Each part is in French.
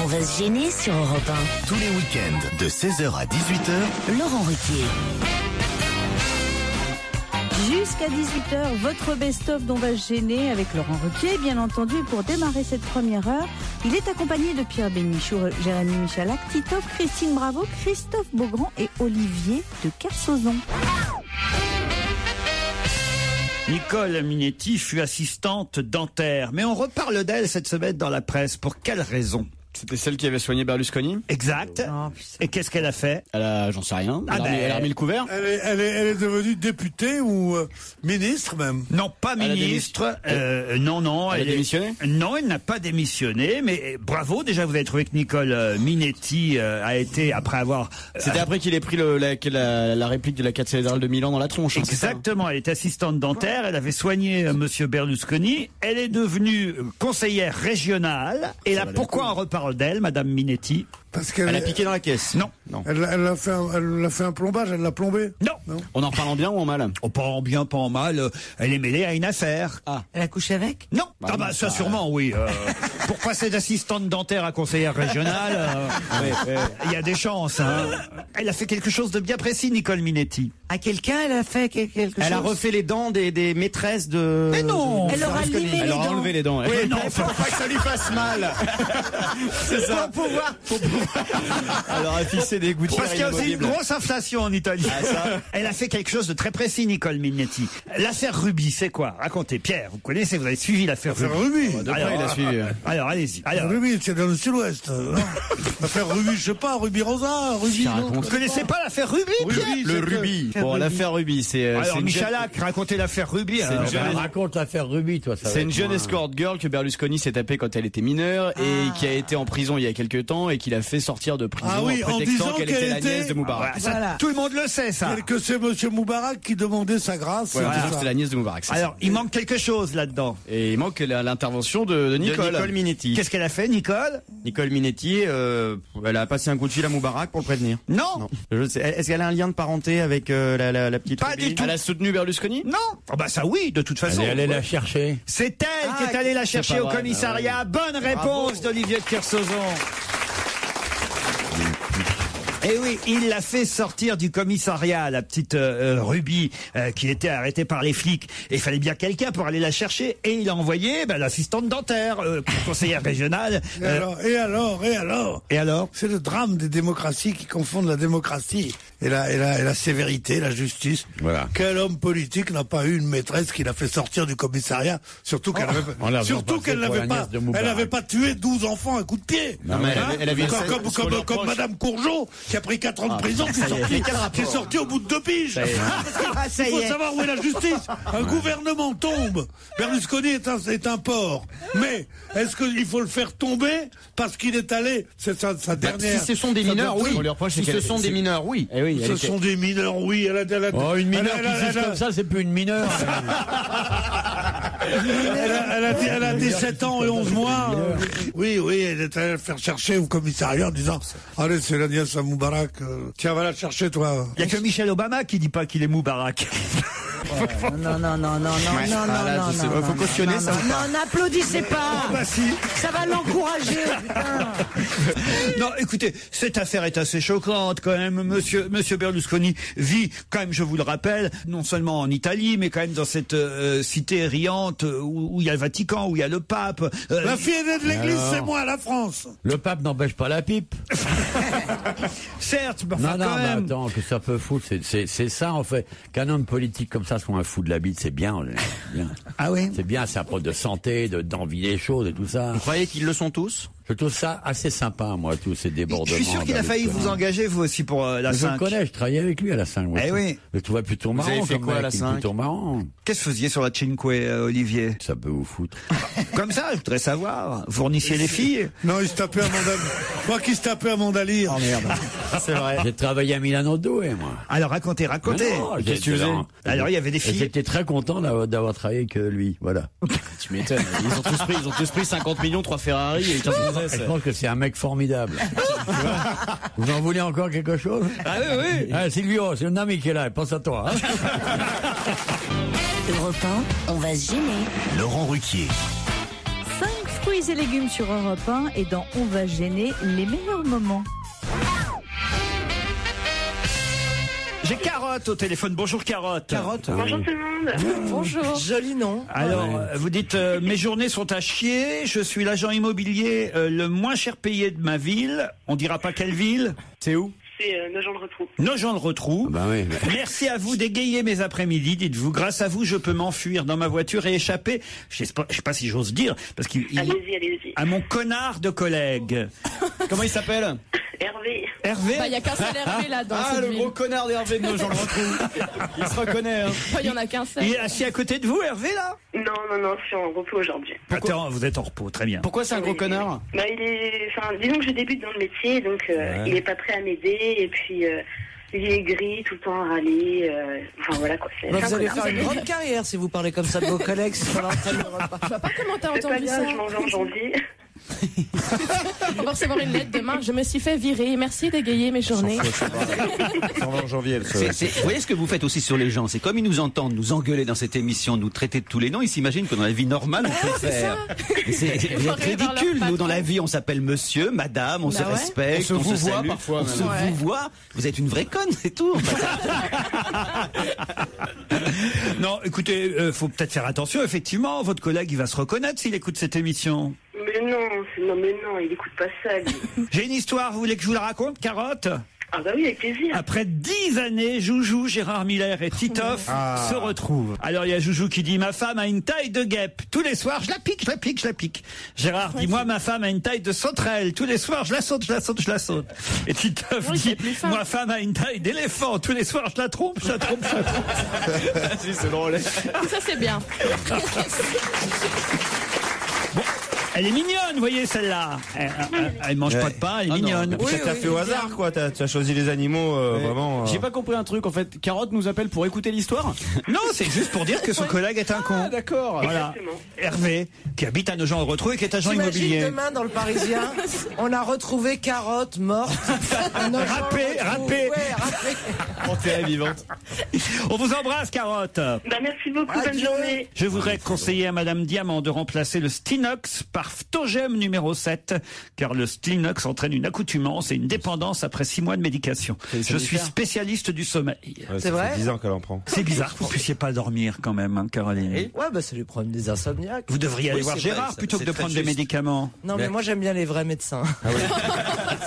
va se gêner sur Europe 1. Tous les week-ends, de 16h à 18h, Laurent Ruquier. Jusqu'à 18h, votre best-of dont va se gêner avec Laurent Ruquier, bien entendu. Et pour démarrer cette première heure, il est accompagné de Pierre Bénichou, Jérémy Michalak, Titoff, Christine Bravo, Christophe Beaugrand et Olivier de Kersauzon. Nicole Minetti fut assistante dentaire, mais on reparle d'elle cette semaine dans la presse. Pour quelle raison ? C'était celle qui avait soigné Berlusconi. Exact. Oh, Et qu'est-ce qu'elle a fait ? J'en sais rien. Elle a remis le couvert. Elle est devenue députée ou ministre même. Non, pas ministre. Non. Elle a démissionné ? Non, elle n'a pas démissionné, mais bravo. Déjà, vous avez trouvé que Nicole Minetti a été, après avoir... C'était après qu'il ait pris la réplique de la cathédrale de Milan dans la tronche. Exactement, elle est assistante dentaire, elle avait soigné Monsieur Berlusconi, elle est devenue conseillère régionale, et là, pourquoi on reparle d'elle, Madame Minetti ? Parce qu'elle Elle a piqué dans la caisse. Non. Elle a fait un plombage, elle l'a plombé. Non. On en parle en bien ou en mal ? Oh, pas en bien, pas en mal, elle est mêlée à une affaire. Elle a couché avec ? Non. Ça sûrement, oui. Pour passer d'assistante dentaire à conseillère régionale, il y a des chances. Hein. Elle a fait quelque chose de bien précis, Nicole Minetti. À quelqu'un, elle a fait quelque chose ? Elle a refait les dents des maîtresses de... Mais non. Elle leur a limé les Elle leur a dents. enlevé les dents. Oui, non, faut pas que ça lui fasse mal. C'est ça. Pour pouvoir... Elle leur a fixé des gouttières Parce qu'il y a aussi une inamovibles. grosse inflation en Italie. Elle a fait quelque chose de très précis, Nicole Minetti. L'affaire Ruby, c'est quoi ? Racontez. Pierre, vous connaissez, vous avez suivi l'affaire Ruby. Ruby. De près, il a suivi. Alors, allez-y. Alors, Ruby, c'est dans le sud-ouest. L'affaire Ruby, je sais pas, Ruby Rosa, Ruby. non, vous connaissez pas l'affaire Ruby, Pierre ? Le Ruby. Bon, l'affaire Ruby, c'est Alors, une Michalak, racontez l'affaire Ruby. alors. Raconte l'affaire Ruby, toi. C'est une jeune escort girl que Berlusconi s'est tapée quand elle était mineure et qui a été en prison il y a quelques temps et qu'il a fait sortir de prison Ah oui, en en prétextant disant qu'elle qu'elle était la était- nièce de Moubarak. Ça, Voilà. tout le monde le sait, ça. Que c'est monsieur Moubarak qui demandait sa grâce. Ouais, en c'est disant que ça. c'était la nièce de Moubarak. c'est Alors, ça. il manque quelque chose là-dedans. Et il manque l'intervention de Nicole. Nicole Minetti. Qu'est-ce qu'elle a fait, Nicole ? Nicole Minetti, elle a passé un coup de fil à Moubarak pour le prévenir. Non. Je sais. Est-ce qu'elle a un lien de parenté avec la petite Pas Ruby du tout. Elle a soutenu Berlusconi ? Non. Oh bah ça oui, de toute façon. Elle est allée la chercher. C'est elle qui est allée la chercher pas au vrai, commissariat. Bonne réponse d'Olivier de Kersauzon. Et oui, il l'a fait sortir du commissariat, la petite Ruby, qui était arrêtée par les flics. Et il fallait bien quelqu'un pour aller la chercher. Et il a envoyé l'assistante dentaire, conseillère régionale. Et alors Et c'est le drame des démocraties qui confondent la démocratie et la sévérité, la justice. Voilà. Quel homme politique n'a pas eu une maîtresse qui l'a fait sortir du commissariat, surtout qu'elle on l'a qu'elle passé pour la nièce de Moubarak. n'avait pas tué 12 enfants à coups de pied. Non, mais elle avait une scène- Comme Madame Courgeot qui a pris 4 ans de prison, qui est sortie au bout de 2 piges. Il faut savoir où est la justice. Un gouvernement tombe. Berlusconi est un porc. Mais est-ce qu'il faut le faire tomber parce qu'il est allé, c'est sa dernière. Si ce sont des mineurs, oui. On lui reproche, Si c'est ce qu'elle- sont des mineurs, oui. Eh oui, Ce sont des mineurs, oui. Oh, une mineure qui juge comme ça, c'est plus une mineure. Elle a 17 ans et 11 mois. Oui, elle est allée le faire chercher au commissariat en disant allez, c'est la nièce à Moubarak. Tiens, va la chercher, toi. il y a que Michel Obama qui dit pas qu'il est Moubarak. Non. Faut cautionner ça. Non, n'applaudissez pas. Bah si. Ça va l'encourager, putain. Non, écoutez, cette affaire est assez choquante quand même. Monsieur Berlusconi vit quand même, je vous le rappelle, non seulement en Italie, mais quand même dans cette cité riante où il y a le Vatican, où il y a le pape. La fille aînée de l'église, Alors c'est moi, la France. Le pape n'empêche pas la pipe. Certes, mais enfin, Non, quand mais même. attends, que ça peut foutre, c'est ça en fait. Qu'un homme politique comme ça soit un fou de la bite, c'est bien. Ah oui. C'est bien, c'est un preuve de santé, d'envie des choses et tout ça. Vous croyez qu'ils le sont tous ? Je trouve ça assez sympa, moi, tous ces Je débordements. suis sûr qu'il a failli vous engager, vous aussi, pour la Je le 5. connais, je travaillais avec lui à la 5. Eh oui. Je le trouvais plutôt marrant. avez fait comme quoi à mec, la il est 5? plutôt marrant. Qu'est-ce que vous faisiez sur la Cinque, Olivier? Ça peut vous foutre. Comme ça, je voudrais savoir. Vous fournissiez les filles? Non, il se tapait à Mandalire. Moi qui se tapais à Mandalire. Oh merde. C'est vrai. J'ai travaillé à Milano Doué, moi. Alors racontez. Ah non, Qu'est-ce que tu faisais? Alors il y avait des Et filles. j'étais très content d'avoir travaillé avec lui, voilà. Tu m'étonnes. Ils ont tous pris 50 millions, 3 Ferrari et 15 gonzesses. Je pense que c'est un mec formidable. Tu vois, vous en voulez encore quelque chose? Ah oui. Ah, Silvio, c'est un ami qui est là, pense à toi. Hein. Europe 1, on va se gêner. Laurent Ruquier. 5 fruits Fruits et légumes sur Europe 1 et dans On va gêner, les meilleurs moments. J'ai Carotte au téléphone. Bonjour Carotte. Carotte. Bonjour tout le monde. Bonjour. Joli nom. Alors, vous dites, mes journées sont à chier, je suis l'agent immobilier le moins cher payé de ma ville. On dira pas quelle ville. C'est où? C'est Nogent-le-Rotrou. Nogent-le-Rotrou. Bah oui. Merci à vous d'égayer mes après-midi, dites-vous. Grâce à vous, je peux m'enfuir dans ma voiture et échapper, je sais pas si j'ose dire, parce qu'il Allez-y. à mon connard de collègue. Comment il s'appelle? Hervé. Hervé? Il n'y a qu'un seul Hervé là dans cette le ville. gros connard d'Hervé de Nogent-le-Rotrou. Il se reconnaît. Hein. Il n'y en a qu'un seul. Il est assis à côté de vous, Hervé, là? Non, je suis en repos aujourd'hui. Attends, vous êtes en repos, très bien. Pourquoi c'est un gros connard? Bah, disons que je débute dans le métier, donc il est pas prêt à m'aider, et puis il est gris, tout le temps à râler, enfin voilà quoi. Vous allez faire une grande carrière si vous parlez comme ça de vos collègues sur l'antenne de repas. Je vois pas comment t'as C'est pas entendu bien, ça. je mange en janvier. On va recevoir une lettre demain. Je me suis fait virer. Merci d'égayer mes journées. En janvier, Vous voyez ce que vous faites aussi sur les gens, c'est comme ils nous entendent nous engueuler dans cette émission, nous traiter de tous les noms, ils s'imaginent que dans la vie normale on peut le faire. Vous êtes ridicule, nous dans la vie on s'appelle monsieur, madame, on se respecte, on se salue, vouvoie parfois. on se vouvoie, vous êtes une vraie conne, c'est tout. Non, écoutez, faut peut-être faire attention, effectivement, votre collègue il va se reconnaître s'il écoute cette émission. Mais non, il écoute pas ça, lui. J'ai une histoire, vous voulez que je vous la raconte, Carotte? Ah bah oui, avec plaisir. Après 10 années, Joujou, Gérard Miller et Titoff se retrouvent. Alors il y a Joujou qui dit, ma femme a une taille de guêpe. Tous les soirs, je la pique. Gérard dit, moi, ma femme a une taille de sauterelle. Tous les soirs, je la saute. Et Titoff dit, ma femme a une taille d'éléphant. Tous les soirs, je la trompe. Si, c'est drôle. Ça c'est bien. Bon, elle est mignonne, vous voyez celle-là. Elle mange pas de pain, elle est mignonne. Ça t'a fait au hasard, quoi. T'as choisi les animaux, vraiment. J'ai pas compris un truc, en fait. Carotte nous appelle pour écouter l'histoire? Non, c'est juste pour dire que son collègue est un con. Ah, d'accord. Voilà. Hervé, qui habite à Nogent-le-Rotrou et qui est agent J'imagine immobilier. demain dans le Parisien, on a retrouvé Carotte morte. Râpée. Ouais, râpée. Enterrée vivante. On vous embrasse, Carotte. Bah merci beaucoup, bonne Adieu. journée. Je voudrais conseiller à Madame Diamant de remplacer le Stinox par Phtogem numéro 7, car le Stinox entraîne une accoutumance et une dépendance après 6 mois de médication. Je suis spécialiste du sommeil. Ouais, C'est vrai? 10 ans qu'elle en prend. C'est bizarre que vous puissiez pas dormir quand même, hein, Caroline. Ouais, bah ça lui prend des insomniaques. Vous devriez aller voir c'est Gérard vrai, plutôt que de c'est prendre très des juste. médicaments. Non, mais moi j'aime bien les vrais médecins.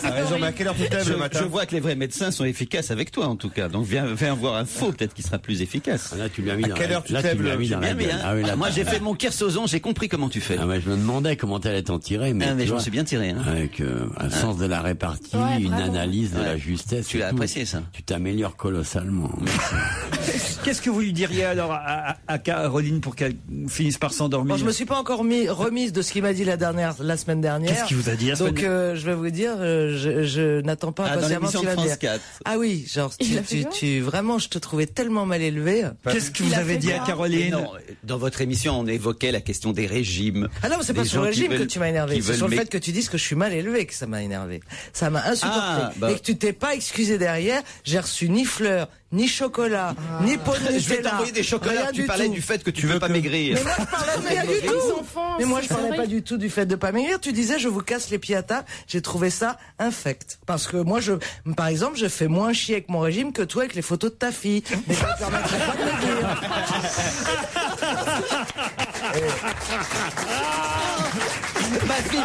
T'as raison, mais à quelle heure tu te lèves le matin? Je vois que les vrais médecins sont efficaces avec toi en tout cas, donc viens voir un faux, peut-être qu'il sera plus efficace. Là, tu lui as mis À dans quelle la- heure tu là, te lèves, lui as le- mis dans la Bien, gueule. bien. Ah oui, là, Moi t'as- j'ai fait mon kersozon, j'ai compris comment tu fais. Ah ouais, je me demandais comment t'allais t'en tirer, mais, Ah, mais tu je m'en vois, suis bien tiré. Hein. avec un sens de la répartie, Ouais, une bravo. analyse de Ouais. la justesse. Tu et l'as tout. apprécié, ça. Tu t'améliores colossalement. Qu'est-ce que vous lui diriez alors à Caroline pour qu'elle finisse par s'endormir? Bon, je me suis pas encore remise de ce qu'il m'a dit la semaine dernière. Qu'est-ce qu'il vous a dit la semaine Donc je vais vous dire, je n'attends pas Ah, dans impatiemment ce l'émission qu'il de va France dire. 4. Ah oui, genre Il a fait quoi vraiment, je te trouvais tellement mal élevé. Qu'est-ce que Il vous a avez fait dit à quoi Caroline? Non, dans votre émission, on évoquait la question des régimes. Ah non, mais c'est pas Des sur le gens qui régime que veulent- tu m'as énervé. qui C'est veulent sur le m'é- fait que tu dises que je suis mal élevé que ça m'a énervé. Ça m'a insupporté. Ah, bah. Et que tu t'es pas excusé derrière. J'ai reçu ni fleurs, ni chocolat, ni pot de Je vais Nutella. t'envoyer des chocolats. Rien Tu parlais tout. du fait que tu veux pas maigrir. Mais moi, je parlais pas du Les tout. enfants, Mais moi, c'est je parlais vrai. pas du tout du fait de pas maigrir. Tu disais, je vous casse les pieds à table. J'ai trouvé ça infect. Parce que moi, par exemple, je fais moins chier avec mon régime que toi avec les photos de ta fille. Mais ça ne permettrait pas de maigrir. Ma fille,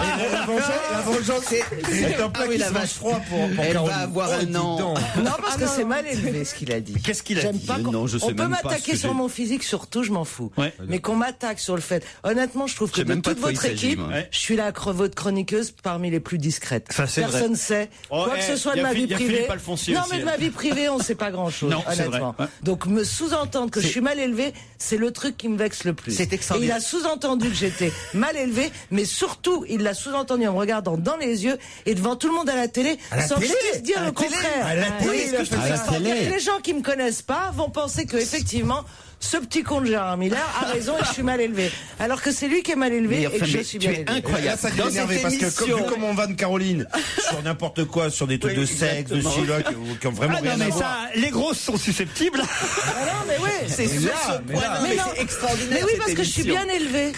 La vengeance, c'est un plat oui, qui la se vache. mange froid pour elle Caroline. va avoir un dis an. donc. Non, parce que c'est mal élevé ce qu'il a dit. Qu'est-ce qu'il a J'aime dit? pas qu'on- Non, je sais on peut même pas ce m'attaquer que sur j'ai- mon physique, surtout, je m'en fous. Ouais. Mais qu'on m'attaque sur le fait. Honnêtement, je trouve que Je sais de même pas toute de quoi votre il s'agit, équipe, moi. Ouais. je suis votre chroniqueuse parmi les plus discrètes. Ça, c'est Personne vrai. sait. Oh, Quoi que ce soit de y a ma vie y a privée. Philippe Alfonsi Non, aussi, mais de hein. ma vie privée, on sait pas grand chose, Non, c'est honnêtement. vrai. Ouais. Donc, me sous-entendre que je suis mal élevé, c'est le truc qui me vexe le plus. C'est Et extraordinaire. il a sous-entendu que j'étais mal élevé, mais surtout, il l'a sous-entendu en me regardant dans les yeux et devant tout le monde à la télé, sans que je puisse dire le contraire. À la télé, Oui, il a parce fait que ça. c'est extraordinaire. Les gens qui me connaissent pas vont penser que effectivement ce petit con de Gérard Miller a raison et je suis mal élevé. Alors que c'est lui qui est mal élevé et que je suis bien tu es élevé. incroyable. Là, ça Dans m'a énervé cette parce que émission- comme on vanne Caroline sur n'importe quoi, sur des trucs Oui, de sexe, de exactement. siloc, qui ont vraiment Ah non, rien mais à voir. ça, les grosses sont susceptibles. Ah non, mais oui, C'est sur ce point-là, mais non. c'est extraordinaire. Mais oui, cette parce que je suis émission. bien élevée.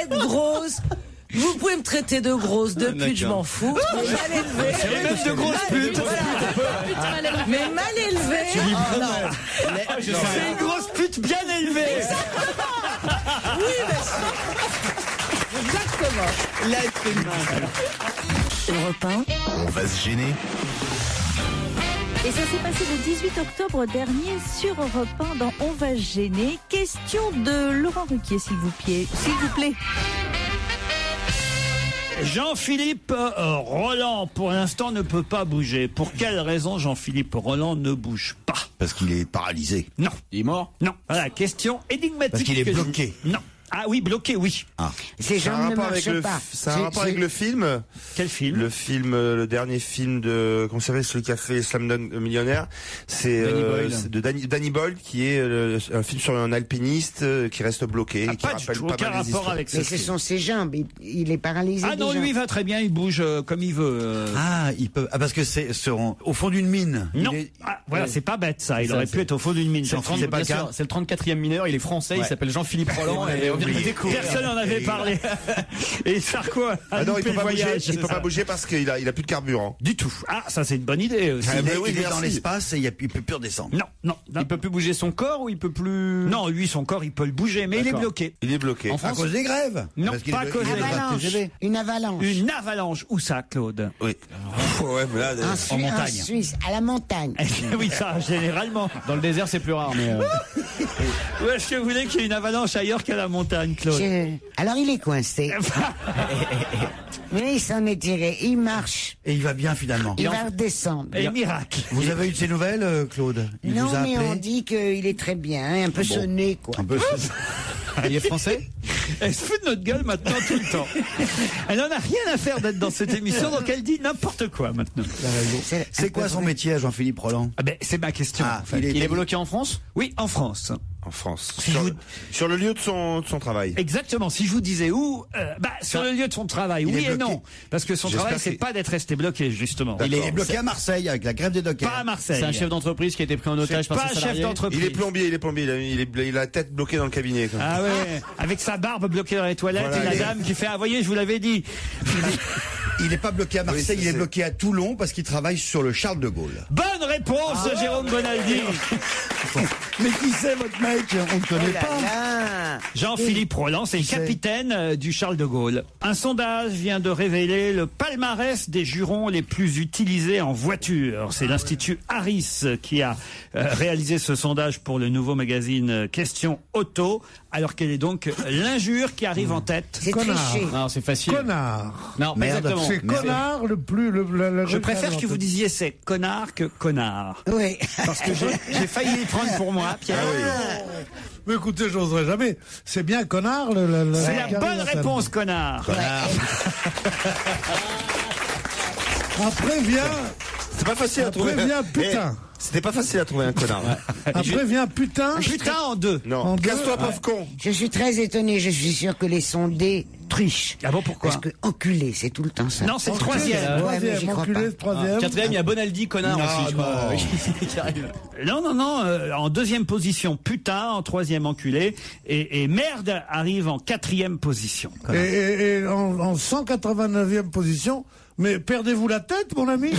Être grosse, Vous pouvez me traiter de grosse, de pute, je m'en fous. Mais mal élevée. C'est même de grosse pute. Mais mal élevée. Oh, non. C'est une grosse pute bien élevée. Oui, mais exactement. L'être humain. Europe 1. On va se gêner. Et ça s'est passé le 18 octobre dernier sur Europe 1 dans On va se gêner. Question de Laurent Ruquier, s'il vous plaît. Jean-Philippe Roland, pour l'instant, ne peut pas bouger. Pour quelle raison Jean-Philippe Roland ne bouge pas? Parce qu'il est paralysé. Non. Il est mort? Non. Voilà, question énigmatique. Parce qu'il est bloqué. Non. Ah oui, bloqué, oui. Ah. Ces gens ne marchent pas. Ça a un rapport avec le film. Quel film? Le dernier film de, comment ça s'appelle, celui qui a fait Slumdog Millionnaire. C'est de Danny Boyle, qui est un film sur un alpiniste qui reste bloqué. Et qui pas du tout, aucun rapport avec ce Mais ce sont ses jambes. Il est paralysé. Ah non, déjà. lui il va très bien, il bouge comme il veut. Ah, il peut. Ah, parce que c'est au fond d'une mine. Non. Voilà, c'est pas bête ça. Il aurait pu être au fond d'une mine. C'est le 34e mineur, il est français, il s'appelle Jean-Philippe Roland et on vient de le découvrir. Personne n'en avait parlé. Et Sarko a non, il loupé peut le pas bouger. voyage. Il peut pas bouger parce qu'il a plus de carburant. Du tout. Ah, ça c'est une bonne idée aussi. Il est dans l'espace et il peut plus redescendre. Non. Il peut plus bouger son corps ou il peut plus... Non, lui, son corps, il peut le bouger, mais il est bloqué. Il est bloqué. À cause des grèves. Non, pas à cause des grèves. Une avalanche. Une avalanche. Où ça, Claude? Oui. Ouais, mais là, En montagne. En Suisse, à la montagne. Oui, ça, généralement. Dans le désert, c'est plus rare, mais... Où est-ce que vous voulez qu'il y ait une avalanche ailleurs qu'à la montagne, Claude? Alors il est coincé. Mais il s'en est tiré. Il marche. Et il va bien finalement. Il va redescendre. Et miracle. Vous avez eu de ces nouvelles, Claude? Il Non, vous a mais appelé? on dit qu'il est très bien, un peu sonné, quoi. Un peu. Il est français? Elle se fout de notre gueule maintenant tout le temps. Elle n'en a rien à faire d'être dans cette émission, donc elle dit n'importe quoi maintenant. C'est quoi son métier à Jean-Philippe Roland? Ah ben, c'est ma question. Ah, en fait. Il est bloqué en France? Oui, en France. En France. Si Sur le lieu de son travail. Exactement. Si je vous disais où, sur le lieu de son travail, oui et non. Parce que son travail, c'est pas d'être resté bloqué, justement. Il est bloqué à Marseille avec la grève des dockers. Pas à Marseille. C'est un chef d'entreprise qui a été pris en otage par ses salariés. Pas un chef d'entreprise. Il est plombier. Il a la tête bloquée dans le cabinet. Quoi. Ah ouais, avec sa barbe bloquée dans les toilettes Voilà, et la dame qui fait, ah voyez, je vous l'avais dit. Il n'est pas bloqué à Marseille, il est bloqué à Toulon parce qu'il travaille sur le Charles de Gaulle. Bonne réponse de Jérôme Bonaldi. Mais qui c'est votre mec? On ne connaît pas. Jean-Philippe Roland, c'est le capitaine du Charles de Gaulle. Un sondage vient de révéler le palmarès des jurons les plus utilisés en voiture. C'est l'Institut Harris qui a réalisé ce sondage pour le nouveau magazine Question Auto. Alors quelle est donc l'injure qui arrive en tête? C'est triché. Non, c'est facile. Connard. Non, pas exactement. C'est connard le plus... Je préfère que vous disiez c'est connard que connard. Oui. Parce que j'ai failli le prendre pour moi, Pierre. Mais écoutez, j'oserais jamais. C'est bien connard C'est la bonne réponse, connard. Après vient... C'est pas facile à trouver. Après vient putain. C'était pas facile à trouver un connard. Après vient putain. Putain en deux. Non. Casse-toi, pauvre con. Je suis très étonné. Je suis sûr que les sondés trichent. Ah bon, pourquoi? Parce que enculé, c'est tout le temps ça. Non, c'est le troisième. Ouais, mais j'y crois Enculé, pas. le troisième. Quatrième, il y a Bonaldi, connard aussi, je crois. Qui arrive. Non, en deuxième position, putain, en troisième, enculé, et merde arrive en quatrième position. Et en 189e position, mais perdez-vous la tête, mon ami?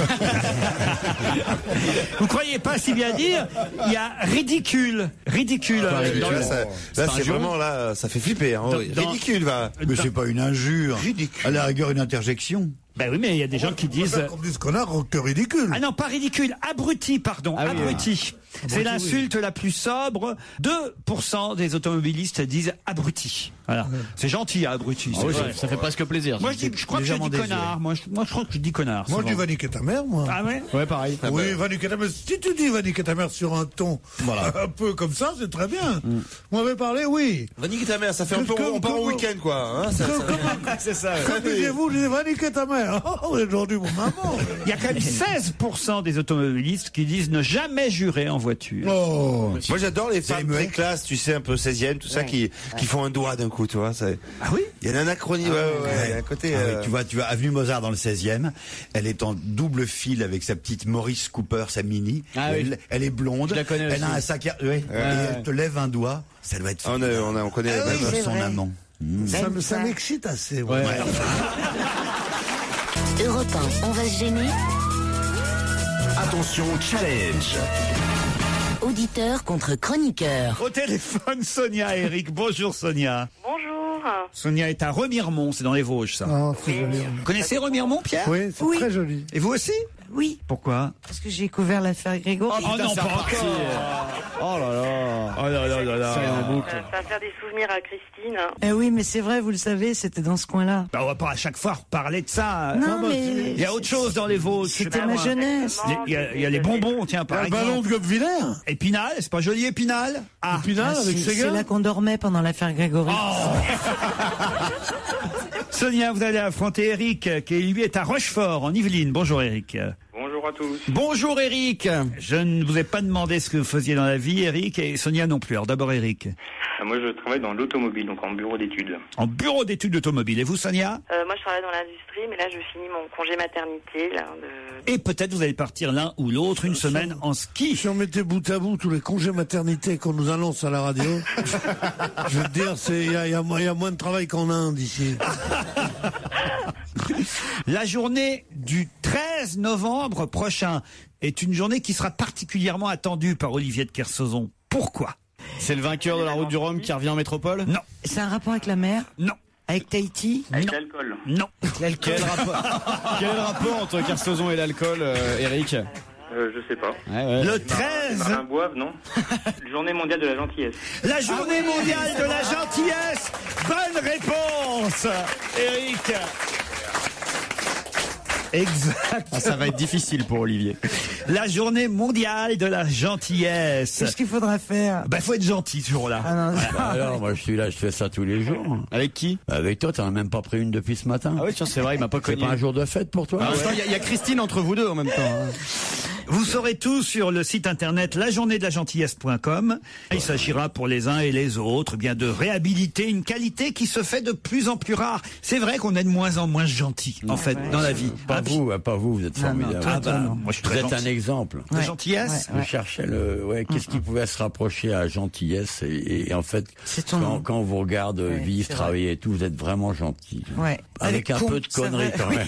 Vous croyez pas si bien dire? Il y a ridicule. Là, c'est vraiment, là, ça fait flipper. Hein. Ridicule, va. Mais c'est pas une injure. Ridicule. À la rigueur, une interjection. Ben oui, mais il y a des gens qui disent... Qu'on dise connard que ridicule. Ah non, pas ridicule, abruti, pardon, Ah oui, abruti. C'est l'insulte la plus sobre. 2% des automobilistes disent abruti. Voilà. C'est gentil, abruti. Ah oui, ça fait presque plaisir. Moi, je crois que je dis connard. Moi, je crois que je dis connard. Moi, je dis va niquer ta mère, moi. Ah ouais? Ouais, pareil. Oui, va niquer ta mère. Si tu dis va niquer ta mère sur un ton un peu comme ça, c'est très bien. Vous m'avez parlé, oui. Va niquer ta mère, ça fait un peu, on part au week-end, quoi. Hein, C'est ça. Comme disiez-vous, je dis va niquer ta mère. Oh, aujourd'hui, mon maman. Il y a quand même 16% des automobilistes qui disent ne jamais jurer en voiture. Oh. Moi, j'adore les femmes très classes, tu sais, un peu 16e, tout ça, qui font un doigt d'un coup, tu vois. Ah oui? Il y a un anachronie, ouais, à côté. Ah oui, tu vois, avenue Mozart dans le 16e, elle est en double fil avec sa petite Maurice Cooper, sa Mini. Ah oui. Elle est blonde. Je la connais elle aussi. a un sac à... et elle te lève un doigt. Ça doit être... On connaît même c'est son vrai. amant. Ça m'excite assez. Ouais. Europe 1, on va se gêner. Attention, challenge. Auditeur contre chroniqueur. Au téléphone, Sonia et Eric. Bonjour Sonia. Bonjour. Sonia est à Remiremont, c'est dans les Vosges, ça. Oh, c'est joli. Vous connaissez Remiremont, Pierre? Oui, c'est très joli. Et vous aussi? Oui, Pourquoi? parce que j'ai couvert l'affaire Grégory. Oh non, pas encore. Oh là là. Oh là là là là. C'est en boucle. Ça va faire des souvenirs à Christine. Eh oui, mais c'est vrai, vous le savez, c'était dans ce coin-là. Bah, on va pas à chaque fois reparler de ça. Non, mais Il y a autre chose dans les Vosges. c'était ma jeunesse. Il y a les bonbons, tiens, par Un exemple. ballon de Gobviller. Épinal, c'est pas joli, Épinal? Ah. Épinal avec ses C'est gars. là qu'on dormait pendant l'affaire Grégory. Sonia, vous allez affronter Eric, qui lui est à Rochefort, en Yvelines. Bonjour Eric. Bonjour à tous. Bonjour Eric. Je ne vous ai pas demandé ce que vous faisiez dans la vie, Eric, et Sonia non plus. Alors d'abord Eric. Moi, je travaille dans l'automobile, donc en bureau d'études. En bureau d'études automobile. Et vous, Sonia? Moi, je travaille dans l'industrie, mais là, je finis mon congé maternité. Là, Et peut-être vous allez partir l'un ou l'autre une semaine en ski. Si on mettait bout à bout tous les congés maternité qu'on nous annonce à la radio, je veux te dire, il y a moins de travail qu'en Inde ici. La journée du 13 novembre prochain est une journée qui sera particulièrement attendue par Olivier de Kersauzon. Pourquoi? C'est le vainqueur de la route du Rhum qui revient en métropole? Non. C'est un rapport avec la mer? Non. Avec Tahiti? Avec Non. l'alcool. Non. Quel est le rapport entre Kersauzon et l'alcool, Eric? Je sais pas. Le 13. Marins boivent, non? Journée mondiale de la gentillesse. La journée mondiale de la gentillesse. Bonne réponse, Eric. Exact. Ah, ça va être difficile pour Olivier. La journée mondiale de la gentillesse. Qu'est-ce qu'il faudra faire? Bah, faut être gentil ce jour-là. Ah non, Bah alors, moi je suis là, je fais ça tous les jours. Avec qui? Avec toi, t'en as même pas pris une depuis ce matin. Ah oui, tiens, c'est vrai, il m'a pas C'est connu. pas un jour de fête pour toi? Il y a Christine entre vous deux en même temps. Hein. Vous saurez tout sur le site internet lajournéedelagentillesse.com. Il s'agira pour les uns et les autres bien de réhabiliter une qualité qui se fait de plus en plus rare. C'est vrai qu'on est de moins en moins gentil, en fait, dans la vie. Pas vous êtes formidable. Ah bah, moi je suis Vous très êtes un gentil. exemple. De gentillesse. Je cherchais qu'est-ce qui pouvait se rapprocher à gentillesse et en fait, quand on vous regarde vivre, travailler et tout, vous êtes vraiment gentil. Ouais. Avec un peu de conneries quand même.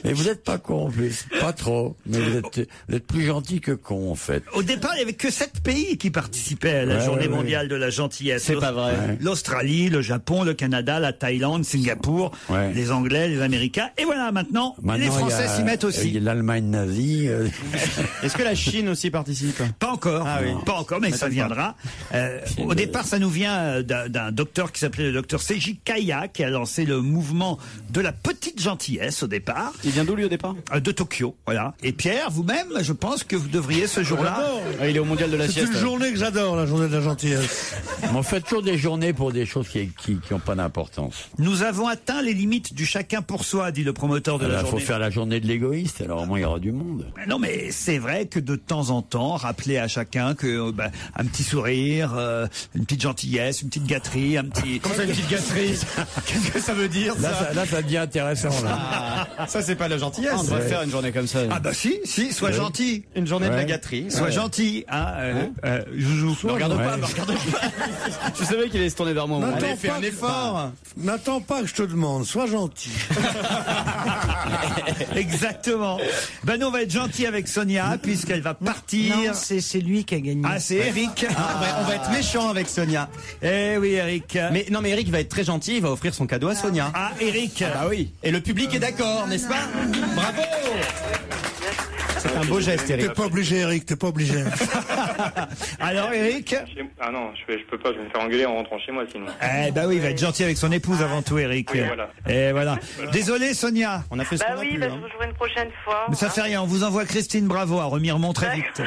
Et vous n'êtes pas con en plus, pas trop, mais vous êtes plus gentil que con en fait. Au départ, il n'y avait que 7 pays qui participaient à la journée mondiale de la gentillesse. C'est pas vrai. L'Australie, le Japon, le Canada, la Thaïlande, Singapour, les Anglais, les Américains. Et voilà, maintenant les Français s'y mettent aussi. Il y a l'Allemagne nazie. Est-ce que la Chine aussi participe? Pas encore, pas encore, mais ça viendra. Au départ, ça nous vient d'un docteur qui s'appelait le docteur Seiji Kaya, qui a lancé le mouvement de la petite gentillesse au départ. Il vient d'où lui au départ? De Tokyo, voilà. Et Pierre, vous-même, je pense que vous devriez ce jour-là. Il est au mondial de la sieste. C'est une journée que j'adore, la journée de la gentillesse. On fait toujours des journées pour des choses qui ont pas d'importance. Nous avons atteint les limites du chacun pour soi, dit le promoteur de la journée. Il faut faire la journée de l'égoïste, alors au moins il y aura du monde. Non, mais c'est vrai que de temps en temps, rappeler à chacun que un petit sourire, une petite gentillesse, une petite gâterie, un petit... Comment ça, une petite gâterie? Qu'est-ce que ça veut dire, ça? Là, ça devient intéressant, là. Ça, c'est pas la gentillesse. On devrait faire une journée comme ça. Ah bah si, sois gentil. Une journée de la gâterie. Sois gentil, Joujou. Me regarde pas, me regarde pas. Je savais qu'il allait se tourner vers moi. Allez, fais un effort. N'attends pas que je te demande, sois gentil. Exactement. Nous, on va être gentil avec Sonia, puisqu'elle va partir. Non, c'est lui qui a gagné. Ah, c'est Eric. On va être méchant avec Sonia. Eh oui, Eric. Mais Eric va être très gentil, il va offrir son cadeau à Sonia. Ah, Eric. Ah oui. Et le public est d'accord, n'est-ce pas? Bravo. C'est un beau geste, Eric. T'es pas obligé, Eric, t'es pas obligé. Alors, Eric? Ah non, je peux pas, je vais me faire engueuler en rentrant chez moi sinon. Eh ben oui, il va être gentil avec son épouse avant tout, Eric. Oui, voilà. Et voilà. Désolé, Sonia. On a fait ce qu'on a pu. Je vous jouerai une prochaine fois. Mais ça fait rien, on vous envoie Christine Bravo à Remiremont très vite.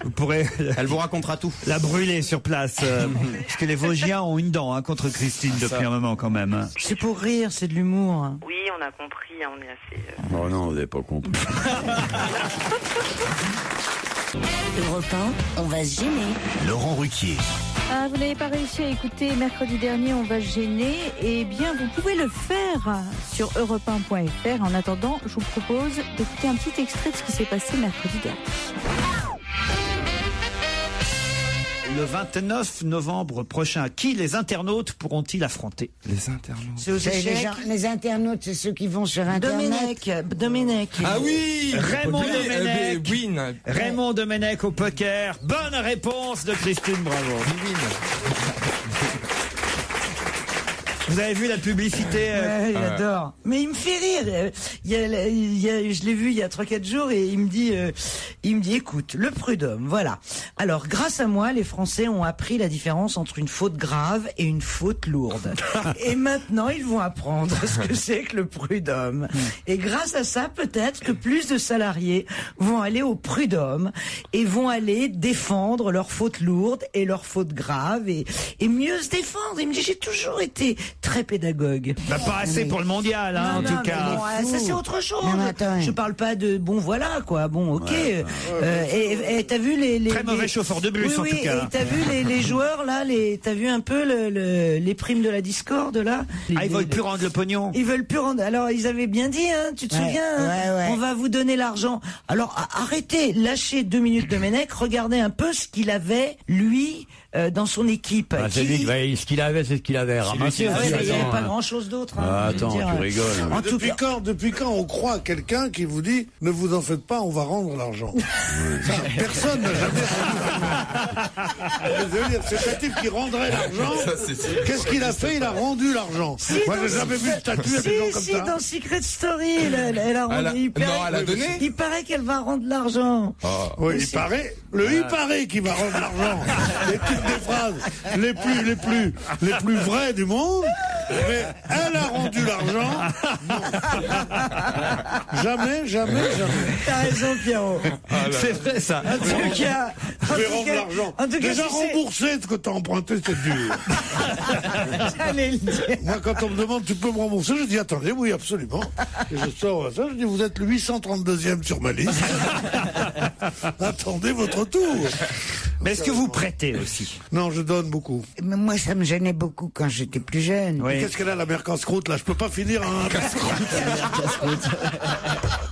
Vous pourrez... Elle vous racontera tout. La brûler sur place. Parce que les Vosgiens ont une dent contre Christine depuis un moment quand même. C'est pour rire, c'est de l'humour. Oui, on a compris, on est assez... Oh non, vous n'avez pas compris. Europe 1, on va se gêner. Laurent Ruquier. Ah, vous n'avez pas réussi à écouter mercredi dernier, on va se gêner. Eh bien, vous pouvez le faire sur europe1.fr. En attendant, je vous propose d'écouter un petit extrait de ce qui s'est passé mercredi dernier. le 29 novembre prochain. Qui les internautes pourront-ils affronter? Les internautes. C'est aux C'est échecs. les internautes, c'est ceux qui vont sur Internet. Domenech. Ah oui. Raymond Domenech. Win. Raymond Domenech au poker. Bonne réponse de Christine Bravo. Vous avez vu la publicité Ouais, j'adore. Mais il me fait rire. Je l'ai vu il y a 3-4 jours et il me dit, écoute, le prud'homme, voilà. Alors, grâce à moi, les Français ont appris la différence entre une faute grave et une faute lourde. Et maintenant, ils vont apprendre ce que c'est que le prud'homme. Et grâce à ça, peut-être que plus de salariés vont aller au prud'homme et vont aller défendre leurs fautes lourdes et leurs fautes graves et mieux se défendre. Il me dit, j'ai toujours été très pédagogue. Bah, pas assez pour le mondial, hein, en tout cas. Bon, ça c'est autre chose. Non, mais attends, je parle pas de bon voilà quoi. Bon ok. Et t'as vu les Très mauvais chauffeur de bus, en tout cas. Et t'as vu les joueurs là, t'as vu un peu les primes de la discorde là. Ils veulent plus rendre le pognon. Ils veulent plus rendre. Alors ils avaient bien dit, hein, tu te souviens, hein, on va vous donner l'argent. Alors arrêtez, lâchez 2 minutes de Domenech, regardez un peu ce qu'il avait lui dans son équipe. C'est lui, ce qu'il avait, c'est ce qu'il avait ramassé. Il n'y avait pas grand-chose d'autre. Hein, attends, tu rigoles. Depuis quand on croit quelqu'un qui vous dit ne vous en faites pas, on va rendre l'argent. Personne n'a jamais rendu. Je veux dire, c'est un type qui rendrait l'argent. Qu'est-ce qu'il a fait? Il a rendu l'argent. Moi, j'ai jamais vu de statut à des gens comme ça. Dans Secret Story, elle a rendu. Elle a donné. Il paraît qu'elle va rendre l'argent. Oui, il paraît. Il paraît qu'il va rendre l'argent. Les petites des phrases les plus vraies du monde. Mais elle a rendu l'argent. Jamais. T'as raison, Pierrot. C'est vrai, ça. En tout cas, je vais rendre l'argent. Déjà rembourser ce que t'as emprunté, c'est dur. J'allais le dire. Moi, quand on me demande, tu peux me rembourser, je dis attendez, oui, absolument. Et je sors ça, je dis vous êtes le 832e sur ma liste. Attendez votre tour. Mais est-ce que vous prêtez aussi? Non, je donne beaucoup. Mais moi, ça me gênait beaucoup quand j'étais plus jeune. Oui. Qu'est-ce qu'elle a, la mère casse-croûte, là? Je peux pas finir un casse-croûte.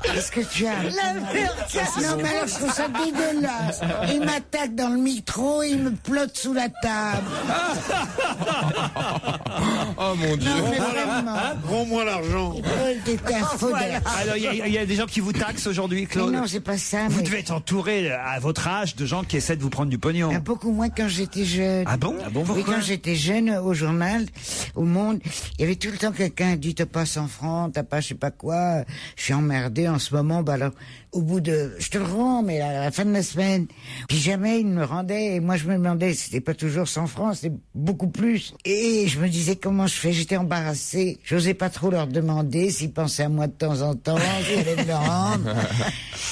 Qu'est-ce que tu as? La mère casse-croûte. Non, mais alors, je trouve ça dégueulasse. Il m'attaque dans le micro, il me plotte sous la table. Oh mon Dieu. Non, mais vraiment. Rends-moi l'argent. T'es un faux d'air. Alors, il y a des gens qui vous taxent aujourd'hui, Claude? Non, c'est pas ça. Vous mais... devez être entouré, à votre âge, de gens qui essaient de vous prendre du pognon. Beaucoup moins quand j'étais jeune. Ah bon? Oui, quand j'étais jeune, au journal, au Monde, il y avait tout le temps quelqu'un qui dit t'as pas 100 francs, t'as pas je sais pas quoi, je suis emmerdé en ce moment, bah alors, au bout de, je te le rends, mais à la fin de la semaine, puis jamais il me rendait, et moi je me demandais, c'était pas toujours 100 francs, c'était beaucoup plus, et je me disais comment je fais, j'étais embarrassée, j'osais pas trop leur demander s'ils pensaient à moi de temps en temps, s'ils allaient me le rendre.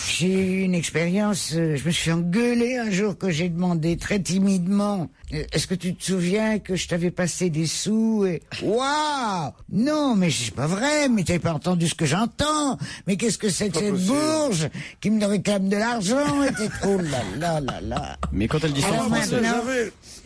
J'ai eu une expérience, je me suis engueulée un jour que j'ai demandé très timidement, est-ce que tu te souviens que je t'avais passé des sous et... Waouh! Non, mais c'est pas vrai, mais t'avais pas entendu ce que j'entends. Mais qu'est-ce que c'est que cette bourge qui me réclame de l'argent? Et oh là là. Mais quand elle dit ça en français...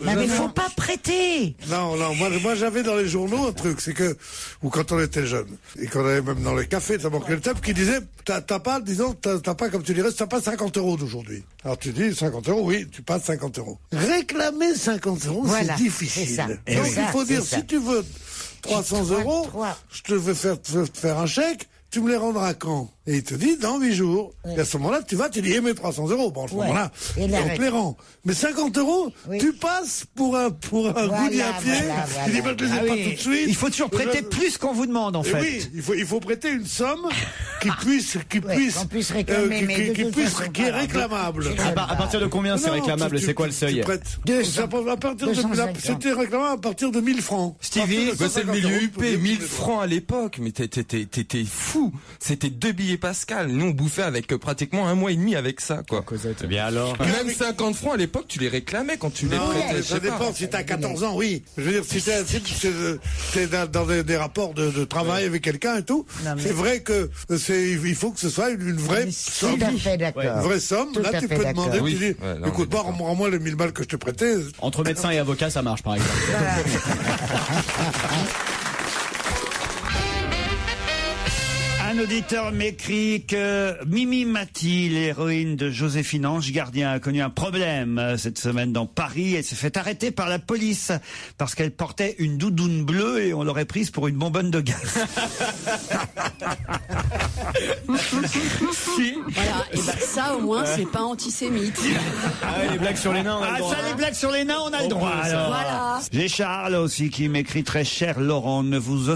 Mais il faut pas prêter. Non, moi j'avais dans les journaux un truc, c'est que, ou quand on était jeune, et qu'on avait même dans les cafés, t'as manqué le type qui disait, t'as pas, disons, t'as pas, comme tu dirais, t'as pas 50 € d'aujourd'hui. Alors tu dis 50 €, oui, tu passes 50 €. Réclamer 50 €, voilà, c'est difficile. C'est ça. Donc il faut dire, si tu veux 300 €, je te vais faire un chèque, tu me les rendras quand? Et il te dit, dans 8 jours. Et à ce moment-là, tu vas, tu dis, mes 300 €. Bon, à ce moment-là, on te les rend. Mais 50 €, tu passes pour un gouli à pied. Tu dis, je les ai pas tout de suite. Il faut toujours prêter plus qu'on vous demande, en fait. Oui, il faut prêter une somme qui est réclamable. À partir de combien c'est réclamable? C'est quoi le seuil? C'était réclamable à partir de 1000 francs. Stevie, c'est le milieu UP, 1000 francs à l'époque. Mais t'étais fou. C'était 2 billets Pascal. Nous, on bouffait avec pratiquement 1 mois et demi avec ça, quoi. Eh bien alors. Même 50 francs à l'époque, tu les réclamais quand tu les prêtais. Ça dépend. Si t'as 14 ans, oui. Je veux dire, si t'es dans des rapports de travail avec quelqu'un et tout, c'est vrai que il faut que ce soit une vraie somme. Tout à fait d'accord. Une vraie somme. Là, tu peux demander, tu dis, écoute, rends-moi les 1000 balles que je te prêtais. Entre médecin et avocat, ça marche, par exemple. Un Un auditeur m'écrit que Mimi Mati, l'héroïne de Joséphine Ange Gardien, a connu un problème cette semaine dans Paris. Elle s'est fait arrêter par la police parce qu'elle portait une doudoune bleue et on l'aurait prise pour une bonbonne de gaz. Si. Voilà, et ça au moins c'est pas antisémite. Ah ouais, les blagues sur les nains, on a le droit. Les blagues sur les nains, on a le droit. Alors. Voilà. J'ai Charles aussi qui m'écrit très cher Laurent, ne vous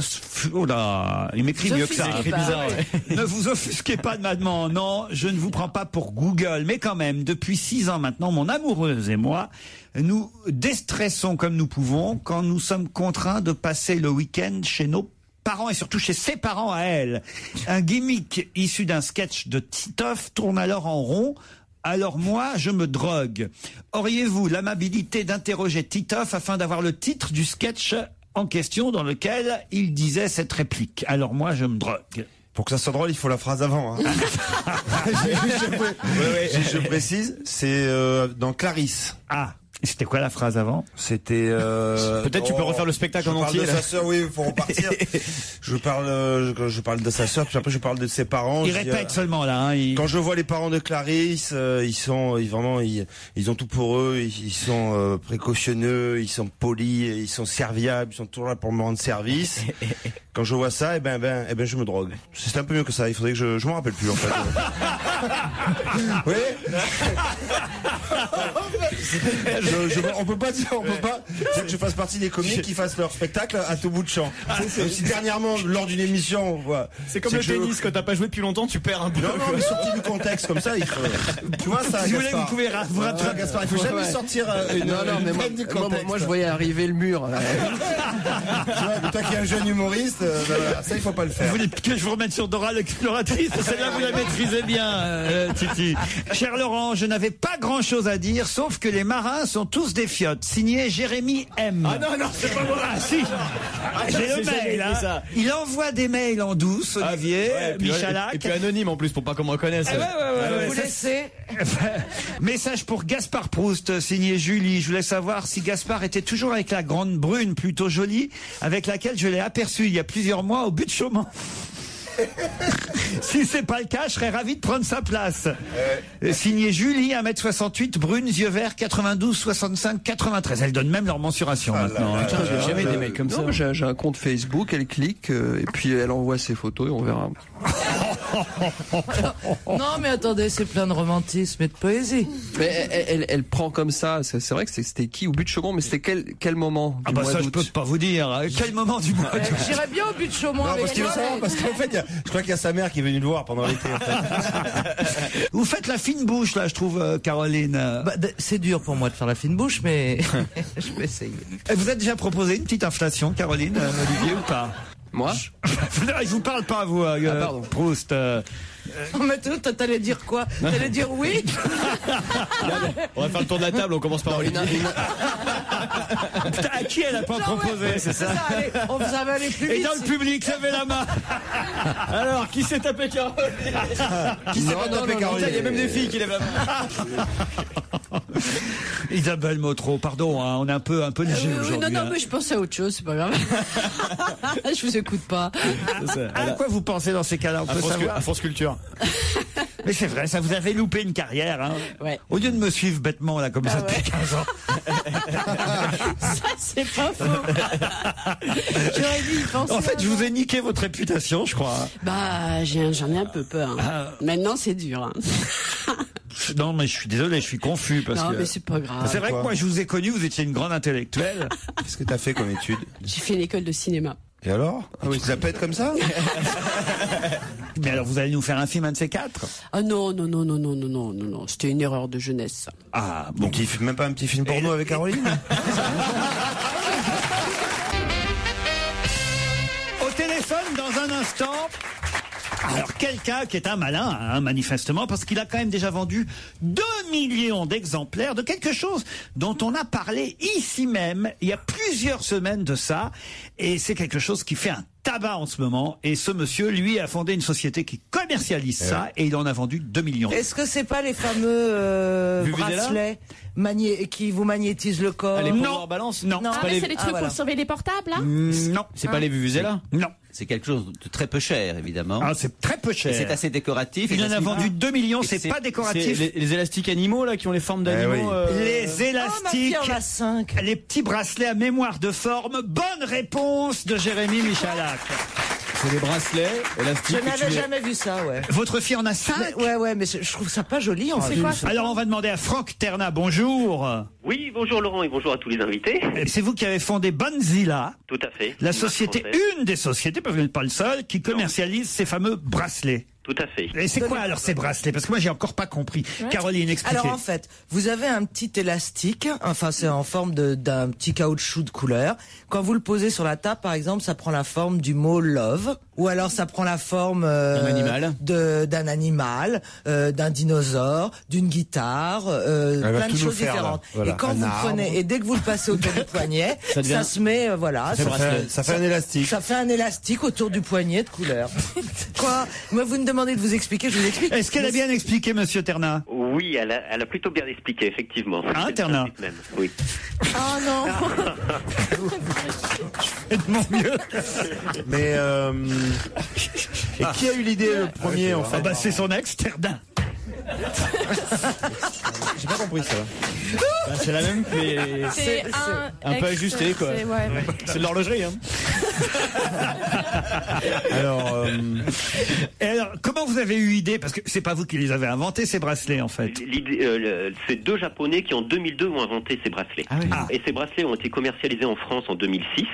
oh là, il m'écrit mieux que ça. C'est bizarre. Ouais. Ne vous offusquez pas de ma demande. Non, je ne vous prends pas pour Google, mais quand même, depuis 6 ans maintenant, mon amoureuse et moi, nous déstressons comme nous pouvons quand nous sommes contraints de passer le week-end chez nos parents et surtout chez ses parents à elle. Un gimmick issu d'un sketch de Titoff tourne alors en rond. Alors moi, je me drogue. Auriez-vous l'amabilité d'interroger Titoff afin d'avoir le titre du sketch en question dans lequel il disait cette réplique? Alors moi, je me drogue. Pour que ça soit drôle, il faut la phrase avant. Hein. Je précise, c'est dans Clarisse. Ah. C'était quoi la phrase avant? C'était. Peut-être tu peux refaire le spectacle en entier. Je parle de sa sœur, oui, il faut repartir. je parle de sa sœur, puis après je parle de ses parents. Il répète seulement là. Hein, Quand je vois les parents de Clarisse, ils ont tout pour eux. Ils sont précautionneux, ils sont polis, ils sont serviables, ils sont toujours là pour me rendre service. Quand je vois ça, eh ben, je me drogue. C'est un peu mieux que ça. Il faudrait que je m'en rappelle plus en fait. Oui. On peut pas dire que je fasse partie des comiques qui fassent leur spectacle à tout bout de champ. Si dernièrement, lors d'une émission, voilà, c'est comme le tennis, quand t'as pas joué depuis longtemps, tu perds un peu. Non, mais sorti du contexte comme ça, il faut. Tu vois ça, si vous voulez, vous pouvez rattraper. Gaspard, il faut jamais sortir moi, je voyais arriver le mur. Tu vois, toi qui es un jeune humoriste, ça il faut pas le faire. Vous voulez que je vous remette sur Dora l'exploratrice? Celle-là, vous la maîtrisez bien, Titi. Cher Laurent, je n'avais pas grand-chose à dire, sauf que les marins sont tous des fiottes. Signé Jérémy M. Ah non, c'est pas moi. Ah si. J'ai le mail. Hein. Il envoie des mails en douce, Olivier, Michalak. Et puis anonyme en plus pour pas qu'on me reconnaisse. Vous laissez. Message pour Gaspard Proust, signé Julie. Je voulais savoir si Gaspard était toujours avec la grande brune plutôt jolie, avec laquelle je l'ai aperçu il y a plusieurs mois au but de Chaumont. Si c'est pas le cas, je serais ravi de prendre sa place. Signé Julie, 1m68, brune, yeux verts, 92, 65, 93. Elles donnent même leur mensuration maintenant. Putain, j'ai jamais des mecs comme ça. J'ai un compte Facebook, elle clique et puis elle envoie ses photos et on verra. Non mais attendez, c'est plein de romantisme et de poésie. Mais elle prend comme ça. C'est vrai que c'était qui au but de Chaumont, mais c'était quel moment? Ah bah ça, je peux pas vous dire. Quel moment du mois? J'irais bien au but de Chaumont. Parce qu'en fait, je crois qu'il y a sa mère qui est venue le voir pendant l'été. En fait. Vous faites la fine bouche là, je trouve, Caroline. C'est dur pour moi de faire la fine bouche, mais je vais essayer. Vous avez déjà proposé une petite inflation, Caroline, Olivier, ou pas? Moi? Je vous parle pas, vous, Proust. Mais t'allais dire quoi? T'allais dire oui? On va faire le tour de la table, on commence par Olina. À qui elle a pas proposé? C'est ça. On vous avait allé plus vite. Et dans le public, levez la main. Alors, qui s'est tapé Caroline? Qui s'est tapé Caroline? Il y a même des filles qui lèvent la main. Isabelle Motro, pardon, hein, on est un peu léger aujourd'hui. Non, mais je pensais à autre chose, c'est pas grave. Je vous écoute pas. À quoi vous pensez dans ces cas-là? On peut savoir. À France Culture. Mais c'est vrai, ça vous avait loupé une carrière. Hein. Ouais. Au lieu de me suivre bêtement là comme ça depuis 15 ans. Ça, c'est pas faux. J'aurais dû y penser. En fait, je vous ai niqué votre réputation, je crois. Bah, j'en ai un peu peur. Hein. Maintenant, c'est dur. Hein. Non, mais je suis désolé, je suis confus parce non, que. mais c'est pas grave. C'est vrai que moi, je vous ai connu, vous étiez une grande intellectuelle. Qu'est-ce que t'as fait comme étude? J'ai fait une école de cinéma. Et alors? Tu te la pètes comme ça? Mais alors, vous allez nous faire un film, un de ces quatre? Ah non. C'était une erreur de jeunesse. Ça. Ah, bon. Même pas un petit film porno avec Caroline? Au téléphone, dans un instant. Alors, quelqu'un qui est un malin, hein, manifestement, parce qu'il a quand même déjà vendu 2 millions d'exemplaires de quelque chose dont on a parlé ici même, il y a plusieurs semaines de ça, et c'est quelque chose qui fait un tabac en ce moment. Et ce monsieur, lui, a fondé une société qui commercialise ça et il en a vendu 2 millions. Est-ce que c'est pas les fameux bracelets qui vous magnétisent le corps? Les power balance? Non. Ah, mais c'est les trucs pour surveiller les portables, là? Non. C'est pas les Vuvuzela? Non. C'est quelque chose de très peu cher, évidemment. Ah, c'est très peu cher. Et c'est assez décoratif. Il en a vendu 2 millions, c'est pas décoratif. Les élastiques animaux, là, qui ont les formes d'animaux. Les élastiques. Oh, ma fille en a 5. Les petits bracelets à mémoire de forme. Bonne réponse de Jérémy Michalak. C'est des bracelets élastiques. Je n'avais jamais vu ça, ouais. Votre fille en a 5? Ouais, mais je trouve ça pas joli, en fait. Alors, on va demander à Franck Terna, bonjour. Oui, bonjour Laurent et bonjour à tous les invités. C'est vous qui avez fondé Bonzilla. Tout à fait. La société, une des sociétés, parce que vous n'êtes pas le seul, qui commercialise ces fameux bracelets. Tout à fait. Et c'est quoi alors ces bracelets? Parce que moi j'ai encore pas compris. Ouais. Caroline, expliquez. Alors en fait, vous avez un petit élastique, enfin c'est en forme d'un petit caoutchouc de couleur. Quand vous le posez sur la table, par exemple, ça prend la forme du mot love, ou alors ça prend la forme d'un animal, d'un dinosaure, d'une guitare, plein de choses différentes. Voilà. Et quand vous prenez, et dès que vous le passez autour du poignet, ça se met, voilà. Ça fait un élastique. Ça fait un élastique autour du poignet de couleur. Quoi? Moi, vous me demandez de vous expliquer, je vous explique. Est-ce qu'elle a bien expliqué, monsieur Terna? Oui, elle a plutôt bien expliqué, effectivement. Hein, Terna? Même. Oui. Oh non. Je fais de mon mieux. Mais et qui a eu l'idée le premier en fait? C'est son ex, Terna. J'ai pas compris ça. C'est la même, mais c'est un peu ajusté, quoi. C'est de l'horlogerie, hein. Alors, comment vous avez eu idée? Parce que c'est pas vous qui les avez inventés, ces bracelets, en fait. C'est 2 Japonais qui en 2002 ont inventé ces bracelets. Et ces bracelets ont été commercialisés en France en 2006,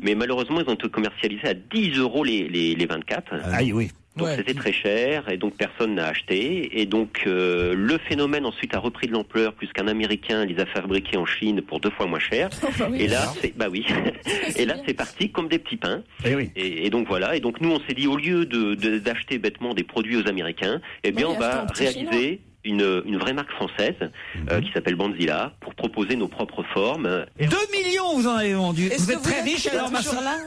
mais malheureusement ils ont été commercialisés à 10 € les 24. Oui. Donc c'était très cher et donc personne n'a acheté et donc le phénomène ensuite a repris de l'ampleur puisqu'un Américain les a fabriqués en Chine pour 2 fois moins cher. Et là c'est parti comme des petits pains. Et donc voilà, et donc nous on s'est dit au lieu d'acheter bêtement des produits aux Américains, eh bien on va réaliser une vraie marque française qui s'appelle Bonzilla pour proposer nos propres formes. 2 millions vous en avez vendu. Vous êtes très riche alors, là?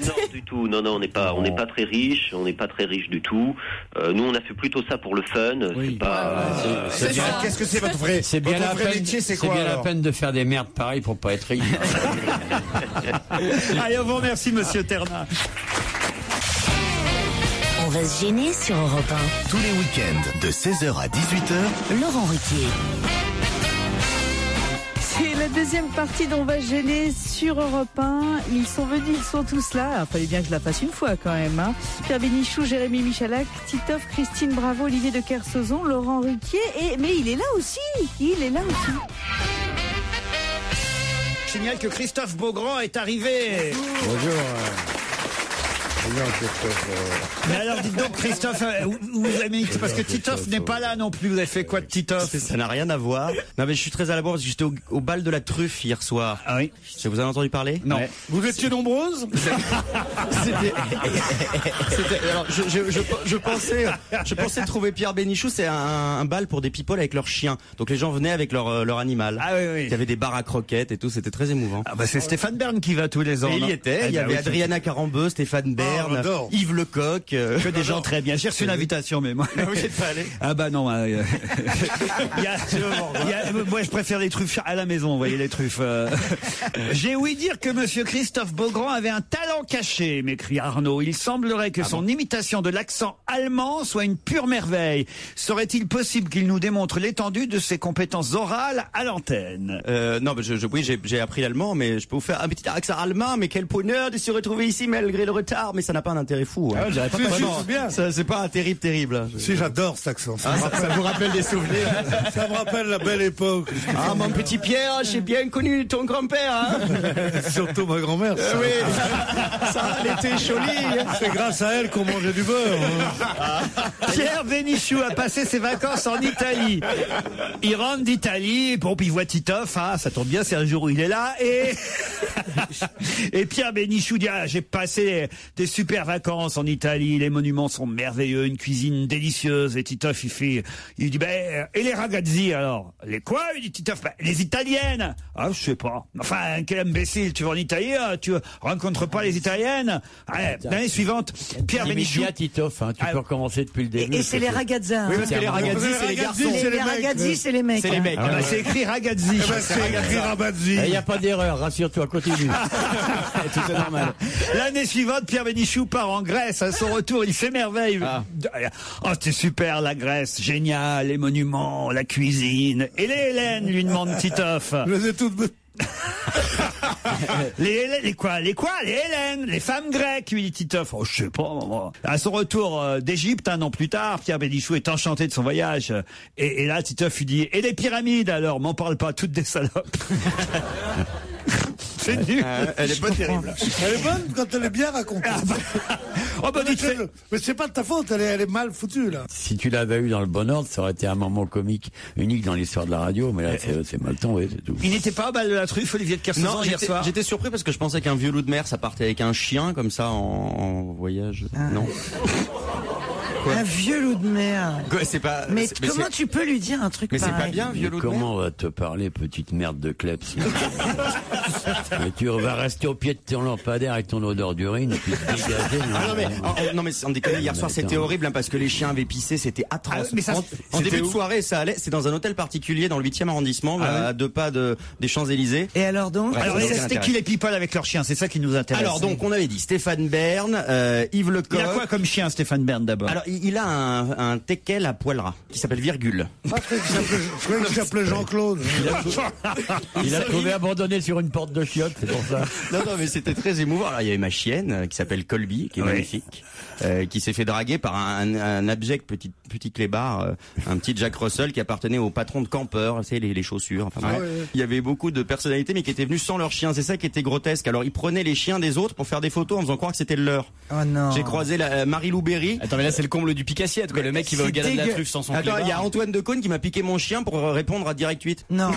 Non du tout. Non, on n'est pas très riche. On n'est pas très riche du tout. Nous on a fait plutôt ça pour le fun. C'est pas. Qu'est-ce que c'est votre vrai métier? C'est quoi? C'est bien la peine de faire des merdes pareilles pour pas être riche. Allez, on vous remercie, monsieur Terna. On va se gêner sur Europe 1. Tous les week-ends, de 16h à 18h, Laurent Ruquier. C'est la deuxième partie d'On va se gêner sur Europe 1. Ils sont venus, ils sont tous là. Il fallait bien que je la fasse une fois quand même. Hein. Pierre Bénichou, Jérémy Michalak, Titoff, Christine Bravo, Olivier de Kersauzon, Laurent Ruquier. Mais il est là aussi. Je signale que Christophe Beaugrand est arrivé. Bonjour. Mais alors dites donc Christophe, vous avez parce que Titoff n'est pas là non plus. Vous avez fait quoi de Titoff? Ça n'a rien à voir. Non mais je suis très à la bourre parce que j'étais au bal de la truffe hier soir. Ah oui. Vous avez entendu parler? Non. Ouais. Vous étiez nombreuses? Alors je pensais trouver Pierre Bénichou. C'est un bal pour des people avec leurs chiens. Donc les gens venaient avec leur animal. Ah oui. Il y avait des bars à croquettes et tout. C'était très émouvant. Ah bah c'est Stéphane Bern qui va tous les ans. Et il y était. Il y avait Adriana Carambeu, Stéphane Bern. Yves Lecoq, que des gens très bien. J'ai reçu une invitation, mais moi. Non, vous n'êtes pas allé. Ah bah non. Moi, je préfère les truffes à la maison. Vous voyez les truffes. J'ai ouï dire que Monsieur Christophe Beaugrand avait un talent caché, m'écrit Arnaud. Il semblerait que son imitation de l'accent allemand soit une pure merveille. Serait-il possible qu'il nous démontre l'étendue de ses compétences orales à l'antenne? Non, mais oui, j'ai appris l'allemand, mais je peux vous faire un petit accent allemand. Mais quel bonheur de se retrouver ici malgré le retard. Mais ça n'a pas un intérêt fou. Hein. Pas bien. C'est pas un terrible. Si, j'adore cet accent. Ça vous rappelle des souvenirs. Ça me rappelle la belle époque. Ah, mon petit Pierre, j'ai bien connu ton grand-père. Hein. Surtout ma grand-mère. Oui, ça, elle était jolie. C'est grâce à elle qu'on mangeait du beurre. Pierre Bénichou a passé ses vacances en Italie. Il rentre d'Italie, puis il voit Titoff. Ah, ça tombe bien, c'est un jour où il est là. Et Pierre Bénichou dit, j'ai passé des super vacances en Italie, les monuments sont merveilleux, une cuisine délicieuse. Et Titoff, il dit, ben, et les ragazzi alors? Les quoi? Il dit Titoff, ben, les italiennes. Ah, je sais pas. Enfin, quel imbécile, tu vas en Italie, tu rencontres pas les italiennes? Allez, l'année suivante, Pierre Bénichou. Titoff, hein, tu peux recommencer depuis le début. Et c'est les ragazzins. Oui, parce que les ragazzi, c'est les garçons. Les ragazzi, c'est les mecs. C'est les mecs. Ah, bah, c'est écrit ragazzi. C'est écrit Rabazzi. Il n'y a pas d'erreur, rassure-toi, continue. Tout est normal. L'année suivante, Pierre Bénichou part en Grèce. À son retour, il s'émerveille. Oh, c'était super, la Grèce. Génial, les monuments, la cuisine. Et les Hélènes, lui demande Titoff. Je les ai toutes... les quoi, les Hélènes, les femmes grecques, lui dit Titoff. Oh, je sais pas, moi. À son retour d'Égypte, un an plus tard, Pierre Bénichou est enchanté de son voyage. Et là, Titoff lui dit, et les pyramides alors? M'en parle pas, toutes des salopes. C'est nul. Elle est pas terrible. Elle est bonne quand elle est bien racontée. Oh, bah, mais c'est pas de ta faute, elle est mal foutue, là. Si tu l'avais eu dans le bon ordre, ça aurait été un moment comique unique dans l'histoire de la radio, mais là, c'est mal tombé, c'est tout. Il n'était pas à balle de la truffe, Olivier de Kersauzon, hier soir? J'étais surpris parce que je pensais qu'un vieux loup de mer, ça partait avec un chien, comme ça, en voyage. Non. Quoi? Un vieux loup de mer. Quoi, c'est pas. Mais comment tu peux lui dire un truc pareil? Mais c'est pas bien, vieux loup de mer. Comment on va te parler, petite merde de kleps? Mais tu vas rester au pied de ton lampadaire avec ton odeur d'urine et puis te dégager. Non mais on déconne, hier soir c'était horrible, hein, parce que les chiens avaient pissé, c'était atroce. Mais ça, en début de soirée, ça allait. C'est dans un hôtel particulier dans le 8e arrondissement, à 2 pas des Champs-Élysées. Et alors donc? Alors c'était qui les people avec leurs chiens? C'est ça qui nous intéresse. Alors donc on avait dit Stéphane Bern, Yves Lecoq. Il a quoi comme chien, Stéphane Bern, d'abord? Alors il a un teckel à poil ras qui s'appelle Virgule. Je croyais qu'il s'appelait Jean-Claude. Il a trouvé abandonné sur une porte de chiottes, c'est pour ça. Non, mais c'était très émouvant. Alors il y avait ma chienne qui s'appelle Colby, qui est magnifique, qui s'est fait draguer par un abject petit clébard, un petit Jack Russell qui appartenait au patron de campeurs, tu sais, les chaussures. Enfin, il y avait beaucoup de personnalités, mais qui étaient venues sans leurs chiens. C'est ça qui était grotesque. Alors ils prenaient les chiens des autres pour faire des photos en faisant croire que c'était le leur. Oh non. J'ai croisé Marie-Lou Berry. Attends, mais là c'est le comble du pique-assiette, quoi. Le mec qui va au gala de la truffe sans son clébard. Attends, il y a Antoine Decaune qui m'a piqué mon chien pour répondre à Direct 8. Non.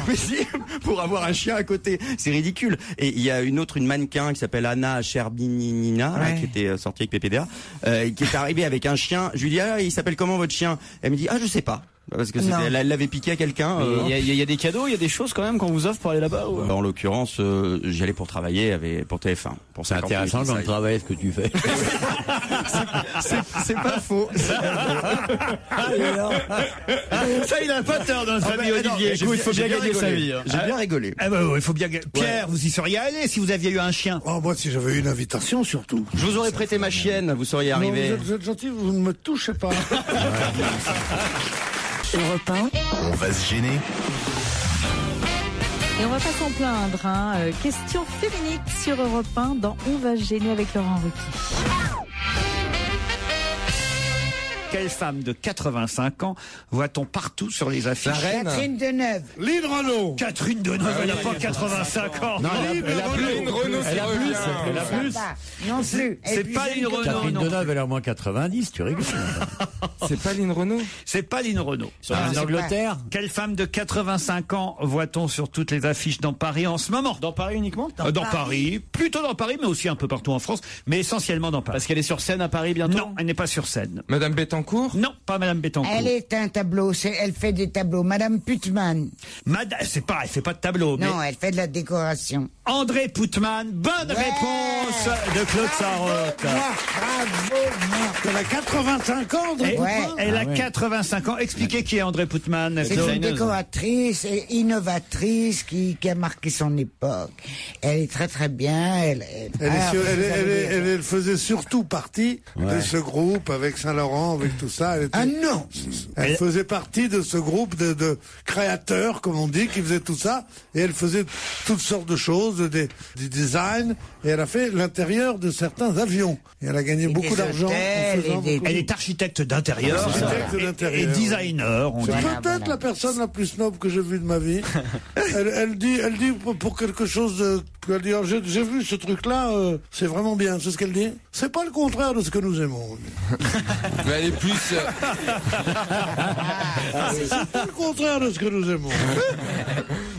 Pour avoir un chien à côté. C'est ridicule. Et il y a une mannequin qui s'appelle Anna Cherbinina, qui était sortie avec PPDA, qui est arrivée avec un chien. Je lui dis, il s'appelle comment votre chien? Elle me dit, je sais pas. Parce que elle l'avait piqué à quelqu'un. Il y a des cadeaux, il y a des choses quand même qu'on vous offre pour aller là-bas ou... En l'occurrence, j'y allais pour travailler pour TF1. C'est intéressant comme travail ce que tu fais. C'est pas faux. Ça, il a pas tort dans notre famille, Olivier. Il faut bien gagner sa vie. J'ai bien rigolé. Ah bah il faut bien. Pierre, vous y seriez allé si vous aviez eu un chien? Oh, moi, si j'avais eu une invitation, surtout. Je vous aurais prêté ma chienne, vous seriez arrivé. Vous êtes gentil, vous ne me touchez pas. Europe 1. On va se gêner. Et on va pas s'en plaindre, hein. Question féminine sur Europe 1 dans On va se gêner avec Laurent Ruquier. Quelle femme de 85 ans voit-on partout sur les affiches? La reine. Catherine Deneuve. Lynn Renaud. Catherine Deneuve, elle n'a pas 85 ans. Non, elle a plus. Non plus. C'est pas Lynn Renaud. Catherine Deneuve, elle a au moins 90, tu rigoles. C'est pas Lynn Renaud. C'est pas Lynn Renaud. En Angleterre. Quelle femme de 85 ans voit-on sur toutes les affiches dans Paris en ce moment? Dans Paris uniquement? Dans Paris, plutôt dans Paris, mais aussi un peu partout en France, mais essentiellement dans Paris. Parce qu'elle est sur scène à Paris bientôt? Non, elle n'est pas sur scène. Madame Bettencourt? Non, pas Madame Bettencourt. Elle est un tableau, elle fait des tableaux. Madame Putman. C'est pas, elle fait pas de tableau. Non, mais elle fait de la décoration. André Putman, bonne réponse de Claude Sarraute. Bravo, Elle a 85 ans, André Putman. Elle a 85 ans. Expliquez qui est André Putman. C'est une décoratrice et innovatrice qui a marqué son époque. Elle est très très bien. Elle faisait surtout partie de ce groupe avec Saint-Laurent, avec tout ça. Non. Elle faisait partie de ce groupe de créateurs, comme on dit, qui faisaient tout ça. Et elle faisait toutes sortes de choses, du design. Et elle a fait l'intérieur de certains avions. Et elle a gagné beaucoup d'argent. Elle est architecte d'intérieur et designer. C'est peut-être la personne la plus snob que j'ai vue de ma vie. Elle dit pour quelque chose de... Elle dit, j'ai vu ce truc-là, c'est vraiment bien. C'est ce qu'elle dit. C'est pas le contraire de ce que nous aimons. Mais plus. C'est tout le contraire de ce que nous aimons.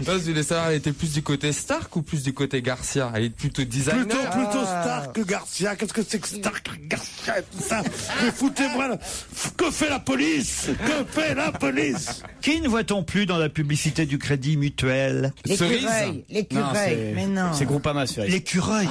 Non, je voulais savoir, elle était plus du côté Stark ou plus du côté Garcia? Elle est plutôt designer. Plutôt Stark que Garcia. Qu'est-ce que c'est que Stark, Garcia et tout ça? Mais foutez-moi là. Que fait la police? Que fait la police? Qui ne voit-on plus dans la publicité du Crédit Mutuel? L'écureuil. Mais non. C'est Groupama, celui-là. L'écureuil.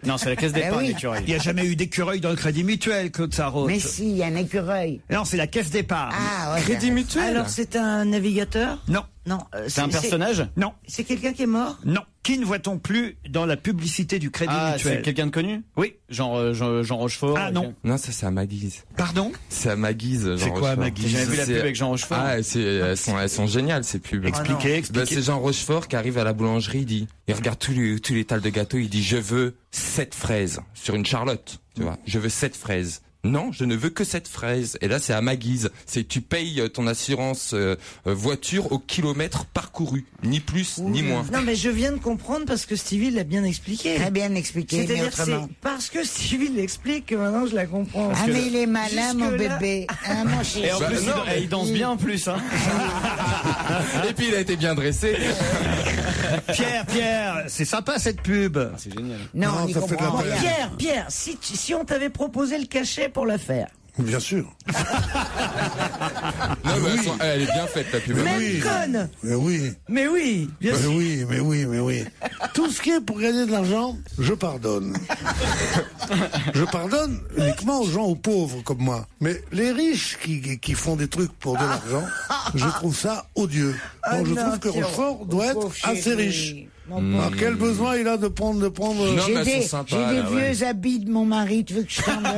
Non, c'est la caisse d'épargne, oui. l'écureuil. Il n'y a jamais eu d'écureuil dans le Crédit Mutuel, Claude Sarraute. Mais si, il y a un écureuil. Non, c'est la caisse d'épargne. Ah, ouais. Crédit Mutuel. Alors c'est un navigateur? Non. Non. C'est un personnage? Non. C'est quelqu'un qui est mort? Non. Qui ne voit-on plus dans la publicité du Crédit Mutuel? C'est quelqu'un de connu? Oui. Jean Rochefort? Ah non. Non, ça c'est à ma guise. Pardon? C'est à ma guise. C'est quoi à ma guise? J'ai jamais vu la pub avec Jean Rochefort. Ah, elles sont géniales ces pubs. Expliquez. Bah, c'est Jean Rochefort qui arrive à la boulangerie, il regarde tous les tales de gâteaux, il dit je veux 7 fraises sur une Charlotte, tu vois. Je veux 7 fraises. Non, je ne veux que 7 fraises. Et là, c'est à ma guise. C'est tu payes ton assurance voiture au kilomètre parcouru, ni plus ni moins. Non, mais je viens de comprendre parce que Stevie l'a bien expliqué. Très bien expliqué, mais C'est-à-dire autrement. c'est parce que Stevie l'explique que maintenant je la comprends. Ah, mais il est malin, mon Jusque-là- bébé. Ah, mon chéri. Et en plus, il danse bien en plus, hein. Et puis il a été bien dressé. Pierre, c'est sympa cette pub. C'est génial. Non, on y ça fait de la comprend peine. rien. Pierre, si on t'avait proposé le cachet pour la faire. Bien sûr. Non, mais elle est bien faite la pub. Même conne. Mais oui. Mais oui, bien sûr. Mais oui. Tout ce qui est pour gagner de l'argent, je pardonne. Je pardonne uniquement aux gens, aux pauvres comme moi. Mais les riches qui font des trucs pour de l'argent, je trouve ça odieux. Donc je trouve que Rochefort doit être assez riche. Alors, quel besoin il a de prendre Non, J'ai mais elles des, sont sympas, j'ai des là, ouais. vieux habits de mon mari, tu veux que je t'en donne?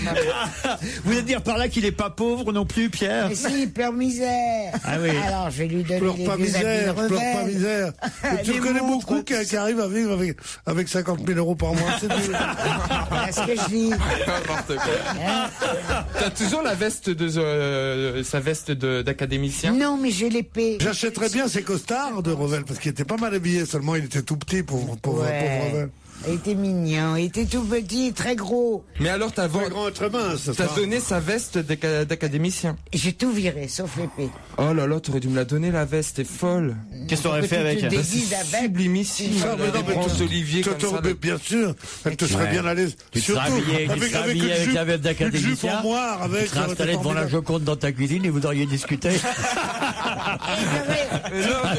Vous voulez dire par là qu'il est pas pauvre non plus, Pierre? Mais si, pleure misère. Ah oui. Alors, je vais lui donner Pleure les pas vieux habits misère, de pleure pas rebelle. misère. Mais tu Les connais montres. beaucoup qui arrivent à vivre avec 50 000 euros par mois. C'est dur. Voilà ce que je dis. N'importe quoi. T'as toujours la veste sa veste d'académicien? Non, mais je l'ai payé. J'achèterais bien ces costards de Revel parce qu'il était pas mal habillé, seulement il était tout petit pour Revel. Il était mignon, il était tout petit, très gros. Mais alors t'as Très grand et très mince. T'as donné sa veste d'académicien. J'ai tout viré, sauf l'épée. Oh là là, t'aurais dû me la donner la veste, t'es folle. Qu'est-ce que t'aurais fait avec? Tu te déguises avec. Sublimissime. Ah, mais non, mais branches d'olivier tu- comme ça. mais bien sûr, elle te serait bien à l'aise. Tu te serais habillé avec la veste une jupe en d'académicien. moire avec. Tu serais installé devant la Joconde dans ta cuisine et vous auriez discuté.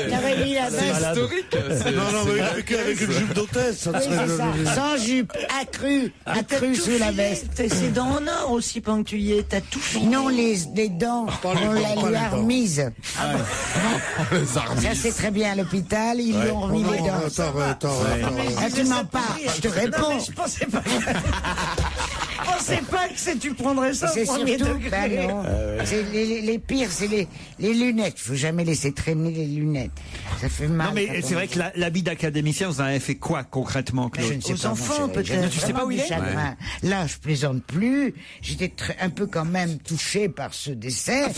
T'avais mis la C'est veste. historique. Non, mais avec une jupe d'hôtesse, ça Oui, serait. c'est ça. Sans jupe, accru sous la veste. C'est dents en or aussi pendant que tu y es. T'as tout fini. Non, les dents, Pas les on dents, la pas lui a les dents. remise. Les armes. Ça, c'est très bien à l'hôpital, ils lui ont remis les dents. Attends. Ah, tu mens pas, je te Non, réponds. mais je pensais pas. Je pensais pas que tu prendrais ça C'est au premier surtout, degré. bah non, c'est les pires, c'est les lunettes. Faut jamais laisser traîner les lunettes. Ça fait mal. Non, mais quand c'est on- vrai que l'habit d'académicien, vous en avez fait quoi concrètement, Je Claude? ne sais Aux pas, mon enfants, chéri. peut-être. J'ai Tu sais pas où il vraiment est du chagrin. Là, je plaisante plus. J'étais un peu quand même touché par ce décès. Un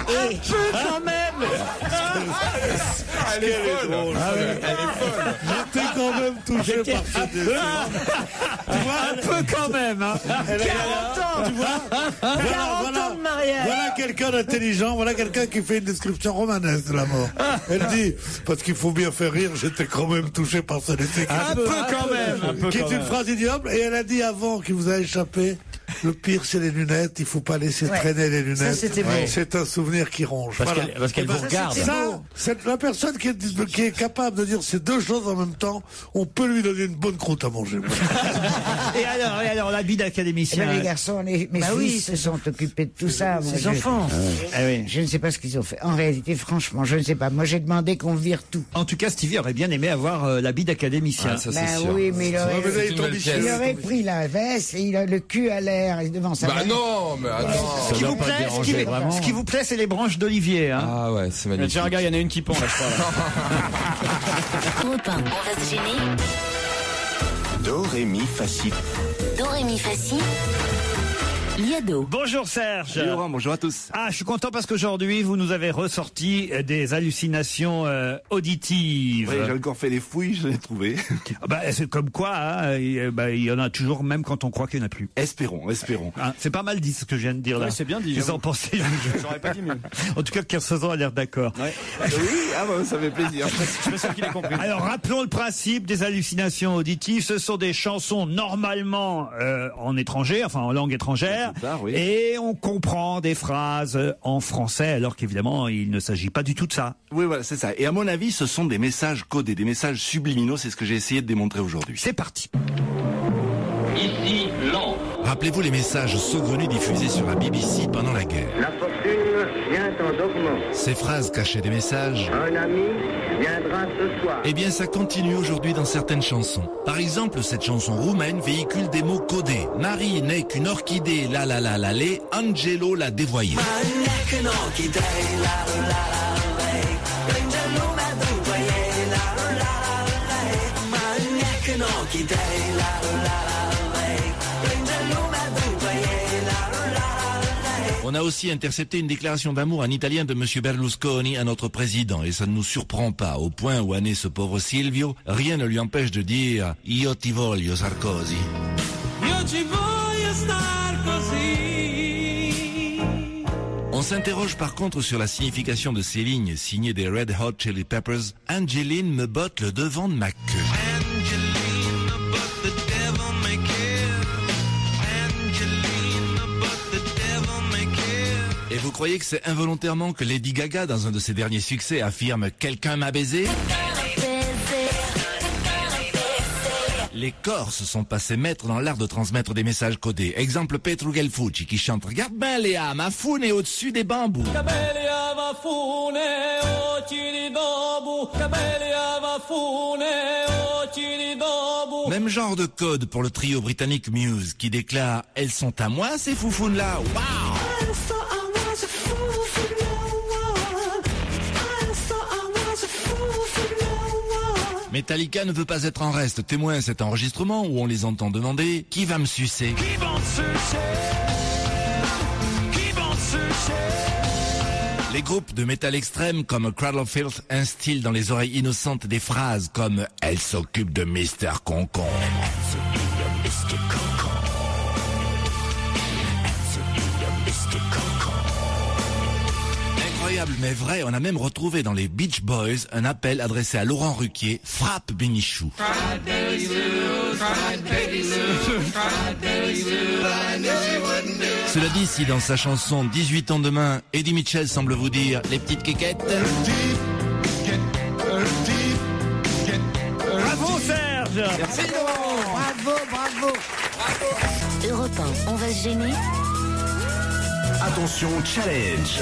peu quand même. Elle est folle. Elle est folle. J'étais quand même touché par ce décès. Un peu quand même, hein. 40 ans. Tu vois 40 ans de mariage. Voilà quelqu'un d'intelligent, voilà quelqu'un qui fait une description romanesque de la mort. Elle dit, parce qu'il faut bien faire rire, j'étais quand même touché par ce décès. Un peu quand même. Qui est une phrase ignoble, et elle a dit avant qu'il vous a échappé, le pire c'est les lunettes, il faut pas laisser traîner les lunettes. Ça, c'était beau. C'est un souvenir qui ronge. Parce qu'elle vous regarde. Ça, c'est la personne qui est capable de dire ces deux choses en même temps, on peut lui donner une bonne croûte à manger. Et alors, l'habit Eh ben, d'académicien. les garçons, mes fils se sont occupés de tout ça. Moi, Ses enfants. Je ne sais pas ce qu'ils ont fait. En réalité, franchement, je ne sais pas. Moi, j'ai demandé qu'on vire tout. En tout cas, Stevie aurait bien aimé avoir l'habit d'académicien. Ah, ça, Ben c'est sûr. oui, mais il aurait, Ouais, mais là, il tombe ici. il aurait pris la veste et il a le cul à l'air devant sa Bah veste. non, mais attends. Ce qui vous plaît, ce qui vous plaît, c'est les branches d'olivier, hein. Ah ouais, c'est magnifique. Tiens, regarde, il y en a une qui pend là, je crois. Là. Europe 1, on va se gêner. Do, ré, mi, fa, si. Do, ré, mi, fa, si. Liado. Bonjour Serge. Laurent, bonjour à tous. Ah, je suis content parce qu'aujourd'hui, vous nous avez ressorti des hallucinations auditives. Oui, j'ai encore fait les fouilles, je l'ai trouvé. C'est comme quoi, hein, il y en a toujours, même quand on croit qu'il n'y en a plus. Espérons. Hein, c'est pas mal dit ce que je viens de dire là. Ouais, c'est bien dit. Ils en pensaient. J'aurais pas dit mieux. En tout cas, Kersozon a l'air d'accord. Ouais. Oui, ça fait plaisir. Je me sens qu'il est compris. Alors, rappelons le principe des hallucinations auditives. Ce sont des chansons normalement en étranger, enfin en langue étrangère. Oui. Et on comprend des phrases en français, alors qu'évidemment, il ne s'agit pas du tout de ça. Oui, voilà, c'est ça. Et à mon avis, ce sont des messages codés, des messages subliminaux. C'est ce que j'ai essayé de démontrer aujourd'hui. C'est parti. Ici, Londres. Rappelez-vous les messages saugrenus diffusés sur la BBC pendant la guerre. La fortune vient en augmentant. Ces phrases cachaient des messages. Un ami viendra ce soir. Eh bien, ça continue aujourd'hui dans certaines chansons. Par exemple, cette chanson roumaine véhicule des mots codés. Marie n'est qu'une orchidée, la la la la lé, Angelo l'a dévoyée. On a aussi intercepté une déclaration d'amour en italien de Monsieur Berlusconi à notre président, et ça ne nous surprend pas, au point où en est ce pauvre Silvio, rien ne lui empêche de dire « Io ti voglio, Sarkozy ». Io ti voglio, Sarkozy. On s'interroge par contre sur la signification de ces lignes signées des Red Hot Chili Peppers. Angeline me botte le devant de ma queue. Et vous croyez que c'est involontairement que Lady Gaga, dans un de ses derniers succès, affirme « Quelqu'un m'a baisé ». Les Corses sont passés maîtres dans l'art de transmettre des messages codés. Exemple Petru Gelfucci qui chante « Regarde ben Léa, ma foune est au-dessus des bambous ». Même genre de code pour le trio britannique Muse qui déclare « Elles sont à moi ces foufounes-là, waouh ». Metallica ne veut pas être en reste. Témoin cet enregistrement où on les entend demander « Qui va me sucer ?» Qui va me sucer ? Qui va me sucer ? Les groupes de métal extrême comme Cradle of Filth instillent dans les oreilles innocentes des phrases comme « Elle s'occupe de Mr. Concombre ». Incroyable mais vrai, on a même retrouvé dans les Beach Boys un appel adressé à Laurent Ruquier, frappe Bénichou. Cela dit, si dans sa chanson 18 ans demain, Eddie Mitchell semble vous dire les petites quéquettes. Bravo Serge. Merci Laurent. Bravo. Europe 1, on va se gêner. Attention, challenge.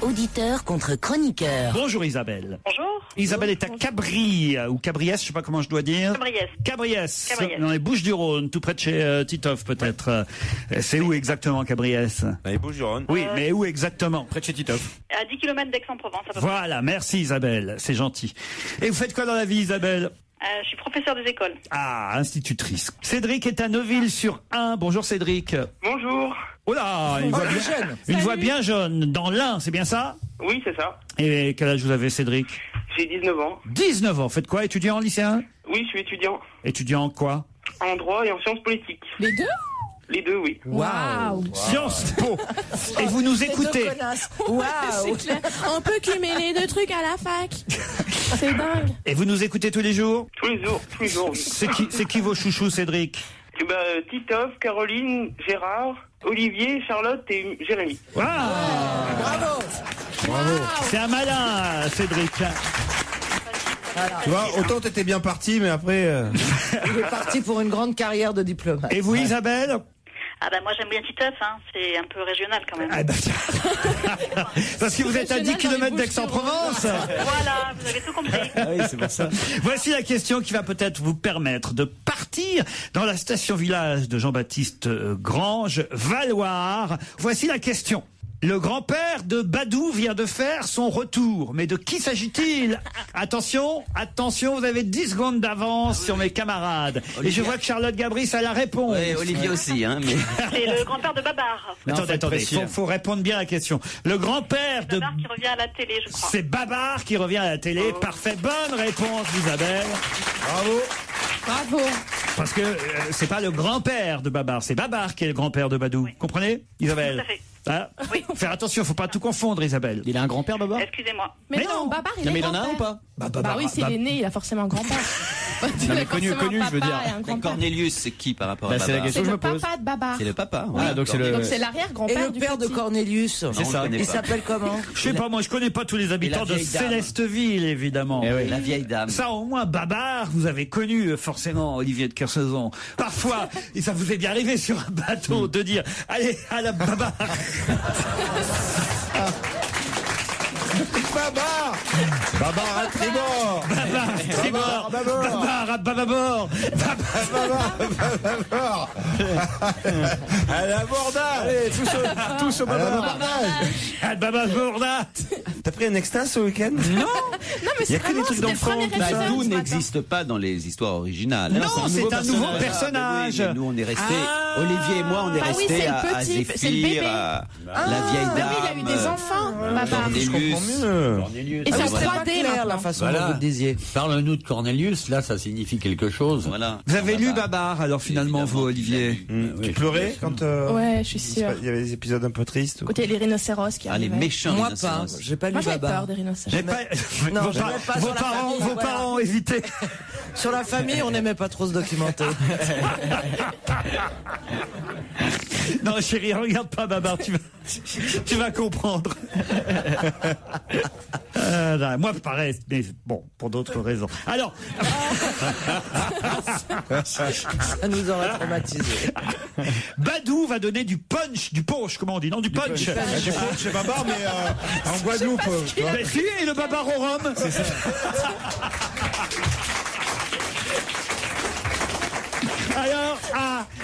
Auditeur contre chroniqueur. Bonjour Isabelle. Bonjour. Isabelle est à Cabris, ou Cabriès, je sais pas comment je dois dire. Cabriès. Dans les Bouches-du-Rhône, tout près de chez Titoff peut-être. C'est où exactement Cabriès? Dans les Bouches-du-Rhône. Oui, mais où exactement? Près de chez Titoff. À 10 km d'Aix-en-Provence. À peu voilà, merci Isabelle, c'est gentil. Et vous faites quoi dans la vie Isabelle? Je suis professeur des écoles. Ah, institutrice. Cédric est à Neuville-sur-Ain. Bonjour Cédric. Bonjour. Oh là, une voix bien jeune. Dans l'Ain, c'est bien ça? Oui, c'est ça. Et quel âge vous avez Cédric? J'ai 19 ans. 19 ans, faites quoi? Étudiant en lycéen? Oui, je suis étudiant. Étudiant en quoi? En droit et en sciences politiques. Les deux? Les deux, oui. Waouh! Sciences Po. Et vous nous écoutez? Waouh! C'est clair. On peut cumuler deux trucs à la fac. C'est dingue. Et vous nous écoutez tous les jours? Tous les jours. C'est qui vos chouchous, Cédric? Titoff, Caroline, Gérard, Olivier, Charlotte et Jérémy. Wow. Bravo. C'est un malin, Cédric. Voilà. Tu vois, autant t'étais bien parti, mais après... Il est parti pour une grande carrière de diplomate. Et vous, Isabelle? Ah ben moi j'aime bien Titeuf, hein. C'est un peu régional quand même. Ah ben, parce que vous êtes à 10 km d'Aix-en-Provence. Voilà, vous avez tout compris. Ah oui, c'est pour ça. Voici la question qui va peut-être vous permettre de partir dans la station-village de Jean-Baptiste Grange, Valoir. Voici la question. Le grand-père de Badou vient de faire son retour. Mais de qui s'agit-il? Attention, vous avez 10 secondes d'avance sur mes camarades. Olivier. Et je vois que Charlotte Gabris a la réponse. Oui, Olivier aussi, hein. Mais... C'est le grand-père de Babar. Attendez, faut répondre bien à la question. Le grand-père de... Babar qui revient à la télé, je crois. C'est Babar qui revient à la télé. Parfait, bonne réponse Isabelle. Bravo. Parce que c'est pas le grand-père de Babar, c'est Babar qui est le grand-père de Badou. Comprenez, Isabelle? Tout à fait. Ah, faire attention, faut pas tout confondre, Isabelle. Il a un grand-père, Babar? Excusez-moi. Mais non, Babar, il mais est il en a un grand-père. ou pas? Bah oui, s'il est né, il a forcément un grand-père. Non, mais connu, je veux dire. Mais Cornelius, c'est qui par rapport à C'est la Babar? question C'est que je le me pose. papa de Babar. C'est le papa. Ah, donc c'est le... Donc c'est l'arrière-grand-père Et le du père de petit. Cornelius. C'est ça. Il s'appelle comment? Je sais pas, moi je connais pas tous les habitants de vieille dame. Célesteville, évidemment. Eh oui. La vieille dame. Ça, au moins, Babar, vous avez connu forcément Olivier de Kersauzon. Parfois, et ça vous est bien arrivé sur un bateau de dire, allez, à la Babar. Babar Babar à tribord Babar, tribord. Babar, à bababord. Babar à l'abordage. Allez, tous au bababord. À bababord. T'as pris un extra ce week-end? Non, mais Il y a c'est que des vraiment trucs c'était le d'enfants, premier tout ça. épisode Badou ce matin. n'existe pas dans les histoires originales. Non, c'est un nouveau personnage. Ah, oui, mais nous, on est restés. Ah. Olivier et moi, on est Bah oui, restés c'est le à petit, c'est le bébé. Zéphyr, à la vieille Mais dame. oui, il a eu des enfants, Babar. Cornelius. Et c'est en C'est pas 3D clair la maintenant. façon dont vous le disiez. Parle-nous de Cornelius, là, ça signifie quelque chose. Voilà. Vous avez lu Babar, alors finalement, vous, Olivier? Tu pleurais quand Ouais, je suis sûre. il y avait des épisodes un peu tristes? Quand il y a les rhinocéros qui Ah, les arrivaient. méchants Moi rhinocéros. pas, j'ai pas lu Moi j'avais peur Babar. des rhinocéros. J'ai pas... Non, vos, j'aimais pas sur la famille, vos voilà. parents ont hésité. Sur la famille, on n'aimait pas trop se documenter. Non, chérie, regarde pas Babar, tu vas comprendre. Non, moi, pareil, mais bon, pour d'autres raisons. Alors, Ça nous aurait traumatisés. Badou va donner du punch, comment on dit, non, du punch. Du punch chez Babar, mais en Guadeloupe. tu vois. Ben si, et le Babar au rhum. C'est ça. Alors,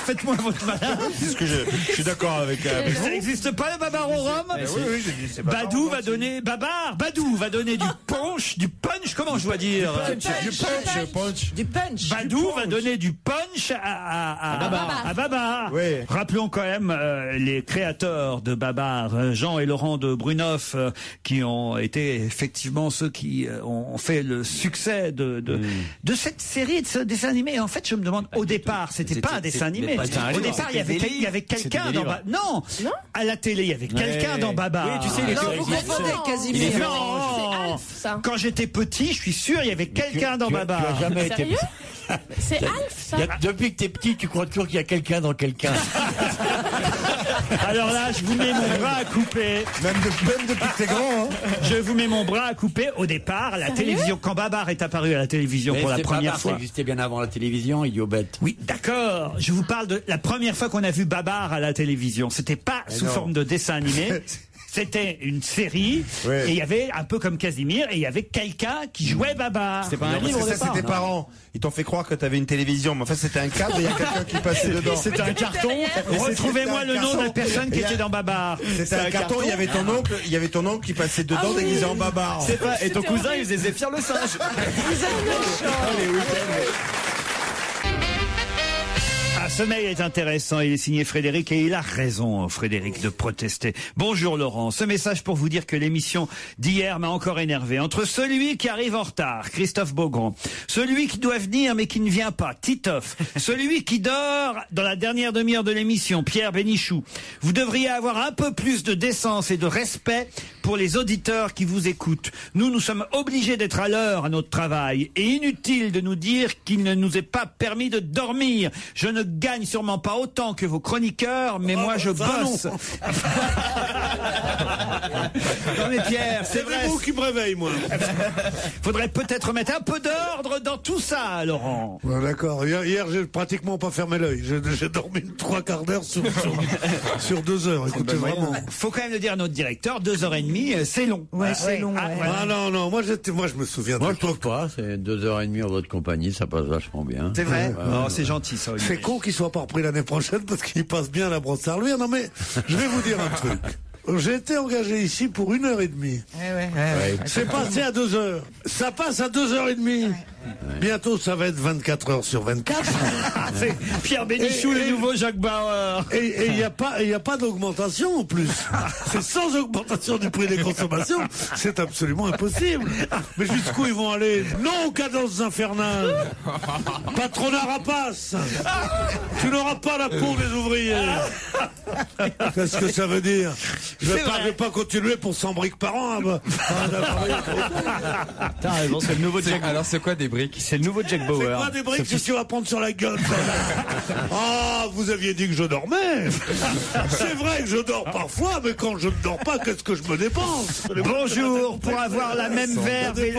faites-moi votre malin. C'est ce que je suis d'accord avec. Ça n'existe pas le Babar au rhum? Oui, j'ai dit, c'est Babar. Badou va donner, Badou va donner du punch, comment je dois dire? Du punch. Badou va donner du punch à Babar. Oui. Rappelons quand même les créateurs de Babar, Jean et Laurent de Brunoff, qui ont été effectivement ceux qui ont fait le succès de cette série, de ce dessin animé. En fait, je me demande, au départ, c'était pas un dessin animé. Au départ, il y avait quelqu'un dans Babar. Non, à la télé, il y avait quelqu'un dans Babar. Oui, tu sais, les Non, vous confondez avec Casimir. Non. C'est Alf, ça. Quand j'étais petit, je suis sûr, il y avait quelqu'un dans Babar. Tu as jamais été... Sérieux? C'est Alf, ça. Depuis que t'es petit, tu crois toujours qu'il y a quelqu'un dans quelqu'un. Alors là, je vous mets mon bras à couper. Même depuis que t'es grand. Hein. Je vous mets mon bras à couper au départ à la télévision. Quand Babar est apparu à la télévision pour la première fois. Ça existait bien avant la télévision, idiot bête. Oui, d'accord. Je vous parle de la première fois qu'on a vu Babar à la télévision. C'était pas sous forme de dessin animé. C'était une série, Ouais. et il y avait un peu comme Casimir, et il y avait quelqu'un qui jouait Babar. C'était pas un Non, livre parce au que ça, départ, c'est tes non. parents. Ils t'ont fait croire que t'avais une télévision, mais en fait, c'était un cadre et il y a quelqu'un qui passait dedans. C'était un carton. Et Retrouvez-moi c'était le un nom de la carton. personne qui Et était dans Babar. C'était un carton, il y avait ton oncle qui passait dedans déguisé en Babar. C'est pas... Et ton cousin, il faisait Zéphyr le singe. Ah, ce mail est intéressant, il est signé Frédéric et il a raison, Frédéric, de protester. Bonjour Laurent, ce message pour vous dire que l'émission d'hier m'a encore énervé. Entre celui qui arrive en retard, Christophe Beaugrand, celui qui doit venir mais qui ne vient pas, Titoff, celui qui dort dans la dernière demi-heure de l'émission, Pierre Bénichou, vous devriez avoir un peu plus de décence et de respect pour les auditeurs qui vous écoutent. Nous sommes obligés d'être à l'heure à notre travail et inutile de nous dire qu'il ne nous est pas permis de dormir. Je ne gagne sûrement pas autant que vos chroniqueurs, mais moi je bosse. Non mais Pierre, c'est vrai. C'est vous qui me réveille, moi. Faudrait peut-être mettre un peu d'ordre dans tout ça, Laurent. Ouais, d'accord. Hier, j'ai pratiquement pas fermé l'œil. J'ai dormi 3/4 d'heure sur 2 heures. Écoutez, vraiment. Faut quand même le dire à notre directeur, 2h30, c'est long. Ouais, c'est long. Ah, Ouais. voilà. Ah non, moi je me souviens. Moi, je trouve pas. C'est 2h30 en votre compagnie, ça passe vachement bien. C'est vrai. Ouais, Oh, ouais. c'est gentil ça. Olivier. C'est con qu'il soit pas repris l'année prochaine parce qu'il passe bien la brosse à reluire. Non mais, je vais vous dire un truc. J'ai été engagé ici pour 1h30. C'est passé à 2 heures. Ça passe à 2h30. Bientôt, ça va être 24 heures sur 24. C'est Pierre Bénichou, le nouveau Jacques Bauer. Et il n'y a pas d'augmentation en plus. C'est sans augmentation du prix des consommations. C'est absolument impossible. Mais jusqu'où ils vont aller? Non aux cadences infernales. Patronat rapace. Tu n'auras pas la peau des ouvriers. Qu'est-ce que ça veut dire? Je vais pas continuer pour 100 briques par an. T'as raison, c'est le nouveau Jack. Alors c'est quoi des briques? C'est le nouveau Jack Bauer. C'est quoi des briques que tu vas prendre sur la gueule? Ah, vous aviez dit que je dormais. C'est vrai que je dors parfois, mais quand je ne dors pas, qu'est-ce que je me dépense? Bonjour, pour avoir la même verve et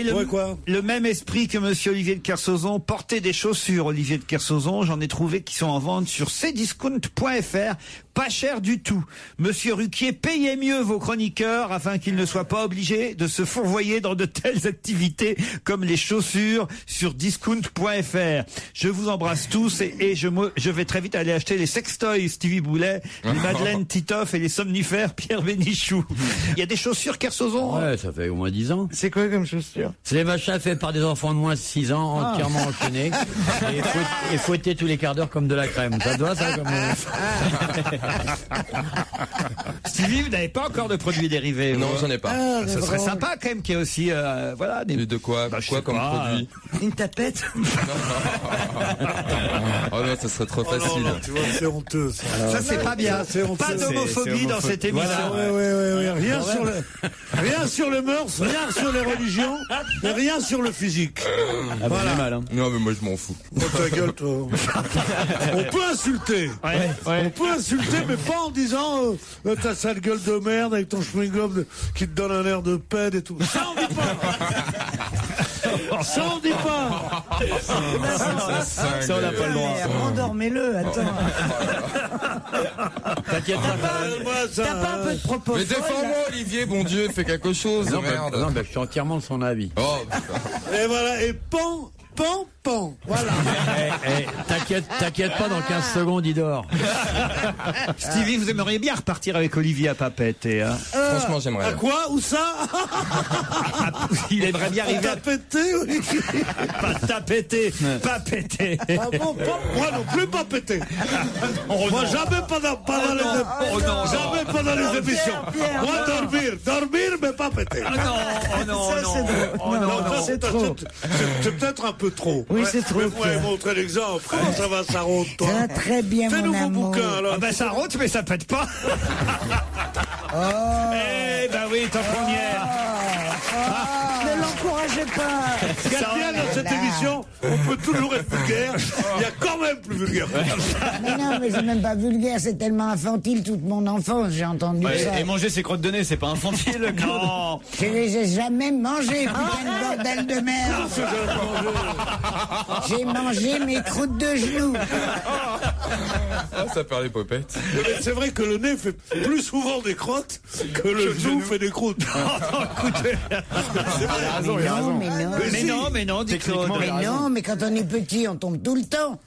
le même esprit que monsieur Olivier de Kersauzon, portez des chaussures Olivier de Kersauzon, j'en ai trouvé qui sont en vente sur cdiscount.fr, pas cher du tout. Monsieur Ruquier, payez mieux vos chroniqueurs afin qu'ils ne soient pas obligés de se fourvoyer dans de telles activités comme les chaussures sur discount.fr. Je vous embrasse tous et je vais très vite aller acheter les sextoys Stevie Boulet, les Madeleine Titoff et les somnifères Pierre Bénichou. Il y a des chaussures Kersauzon? Ouais, ça fait au moins 10 ans. C'est quoi comme chaussures? C'est les machins faits par des enfants de moins de 6 ans, entièrement enchaînés, et fouettés tous les quarts d'heure comme de la crème. Ça doit, ça, comme... Stevie, vous n'avez pas encore de produits dérivés? Non, j'en ai pas. Ça serait sympa quand même qu'il y ait aussi, voilà, des... De quoi? Quoi comme produit? Une tapette? Oh non, ça serait trop facile. Non, tu vois, c'est honteux. Ça, c'est pas bien. Pas d'homophobie dans cette émission. Voilà. Rien sur le mœurs, rien sur les religions, et rien sur le physique. Voilà. Mal, hein. Non, mais moi je m'en fous. Oh, ta gueule, toi. On peut insulter. On peut insulter, mais pas en disant ta sale gueule de merde avec ton chewing-gum qui te donne un air de pède et tout. Ça, on dit pas. Ça, on dit pas. Ça, on n'a pas le droit. Endormez-le, attends. T'inquiète T'as pas un peu de propos? Mais défends-moi, Olivier, bon Dieu, fais quelque chose, merde. Non, je suis entièrement de son avis. Oh, et voilà, et pan. Voilà. T'inquiète pas, dans 15 secondes, il dort. Stevie, vous aimeriez bien repartir avec Olivier à Papette, hein? Franchement, j'aimerais. À quoi? Où ça? Il aimerait bien arriver à péter, Olivier. Pas tapeter, pas péter. Ah bon, moi non plus pas péter. Moi jamais jamais pendant les émissions. Moi dormir, mais pas péter. Non, c'est trop. C'est peut-être un peu trop. Oui, c'est trop. Mais vous m'avez montré l'exemple. Comment ça va, ça rôde, toi? Ça va très bien, mon nouveau amour. bouquin, alors. Ah ben ça rôde, mais ça pète pas. Eh ben oui, tant qu'on y est. Ne l'encouragez pas. Ce qu'il y a bien dans cette émission, on peut toujours être vulgaire. Il y a quand même plus vulgaire. Mais non, mais c'est même pas vulgaire, c'est tellement infantile toute mon enfance, j'ai entendu ça. Et manger ses crottes de nez, c'est pas infantile, non. Je les ai jamais mangées, putain de bordel de merde. J'ai mangé mes croûtes de genoux. Ça perd les popettes. Mais c'est vrai que le nez fait plus souvent des crottes que le genou fait des croûtes. Écoutez. Mais non, mais quand on est petit, on tombe tout le temps.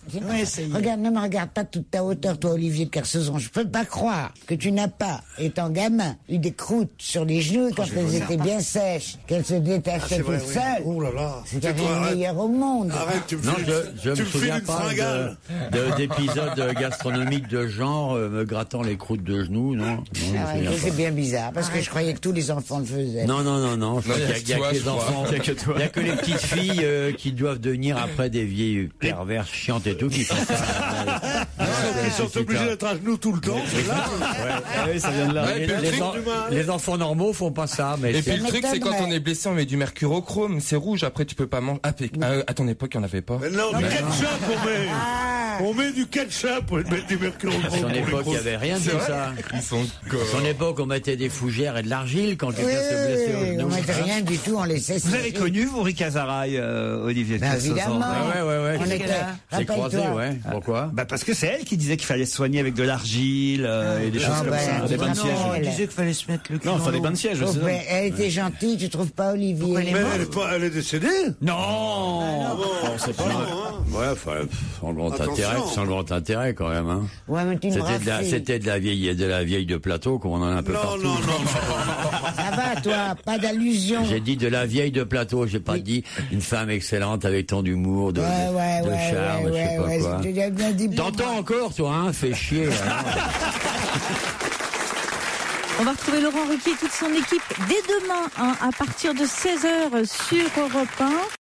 Regarde, ne me regarde pas toute ta hauteur, toi, Olivier de Kersauzon. Je peux pas croire que tu n'as pas, étant gamin, eu des croûtes sur les genoux quand elles étaient bien sèches, qu'elles se détachaient toutes seules. Oh là là. C'était le meilleur au monde. Arrête, tu me Je me files souviens une pas fringale. d'épisodes gastronomiques de genre me grattant les croûtes de genoux, non. C'est bien bizarre, parce que je croyais que tous les enfants le faisaient. Non. Il y a que les enfants. Il y a que les petites filles qui doivent devenir après des vieilles perverses chiantes et tout qui font ça. Ils sont obligés d'être à genoux tout le temps. C'est là. Oui, ça vient de là. Les enfants normaux font pas ça. Mais et puis le truc, c'est quand on est blessé, on met du mercurochrome, c'est rouge. Après, tu peux pas manger. À ton époque, il n'y en avait pas. Mais non, du ketchup, on met. On met du ketchup, on met du mercurochrome. À son époque, il n'y avait rien de ça. À son époque, on mettait des fougères et de l'argile quand quelqu'un se blessait au genou. On mettait rien du tout, on laissait. Vous avez connu, vous, Rick Azaray, Olivier de Kersauzon? Évidemment. Ouais. On était. J'ai croisé, ouais. Pourquoi? Bah parce que c'est elle qui disait qu'il fallait se soigner avec de l'argile et des choses comme ça. Des bains de siège. Elle disait qu'il fallait se mettre le cul. Non, il fallait des bains de siège. Elle était gentille, tu trouves pas, Olivier? Mais elle est décédée? Non. On sait pas. Ouais, enfin, sans grand intérêt quand même. Hein. Ouais, mais tu me C'était de la vieille de plateau, comme on en a un peu partout. Non. Ça va, toi, pas d'allusion. J'ai dit de la vieille de plateau, j'ai pas dit une femme excellente avec tant d'humour, de charme, je sais pas quoi. T'entends encore, toi, hein, fais chier. On va retrouver Laurent Ruquier et toute son équipe dès demain, à partir de 16h sur Europe 1.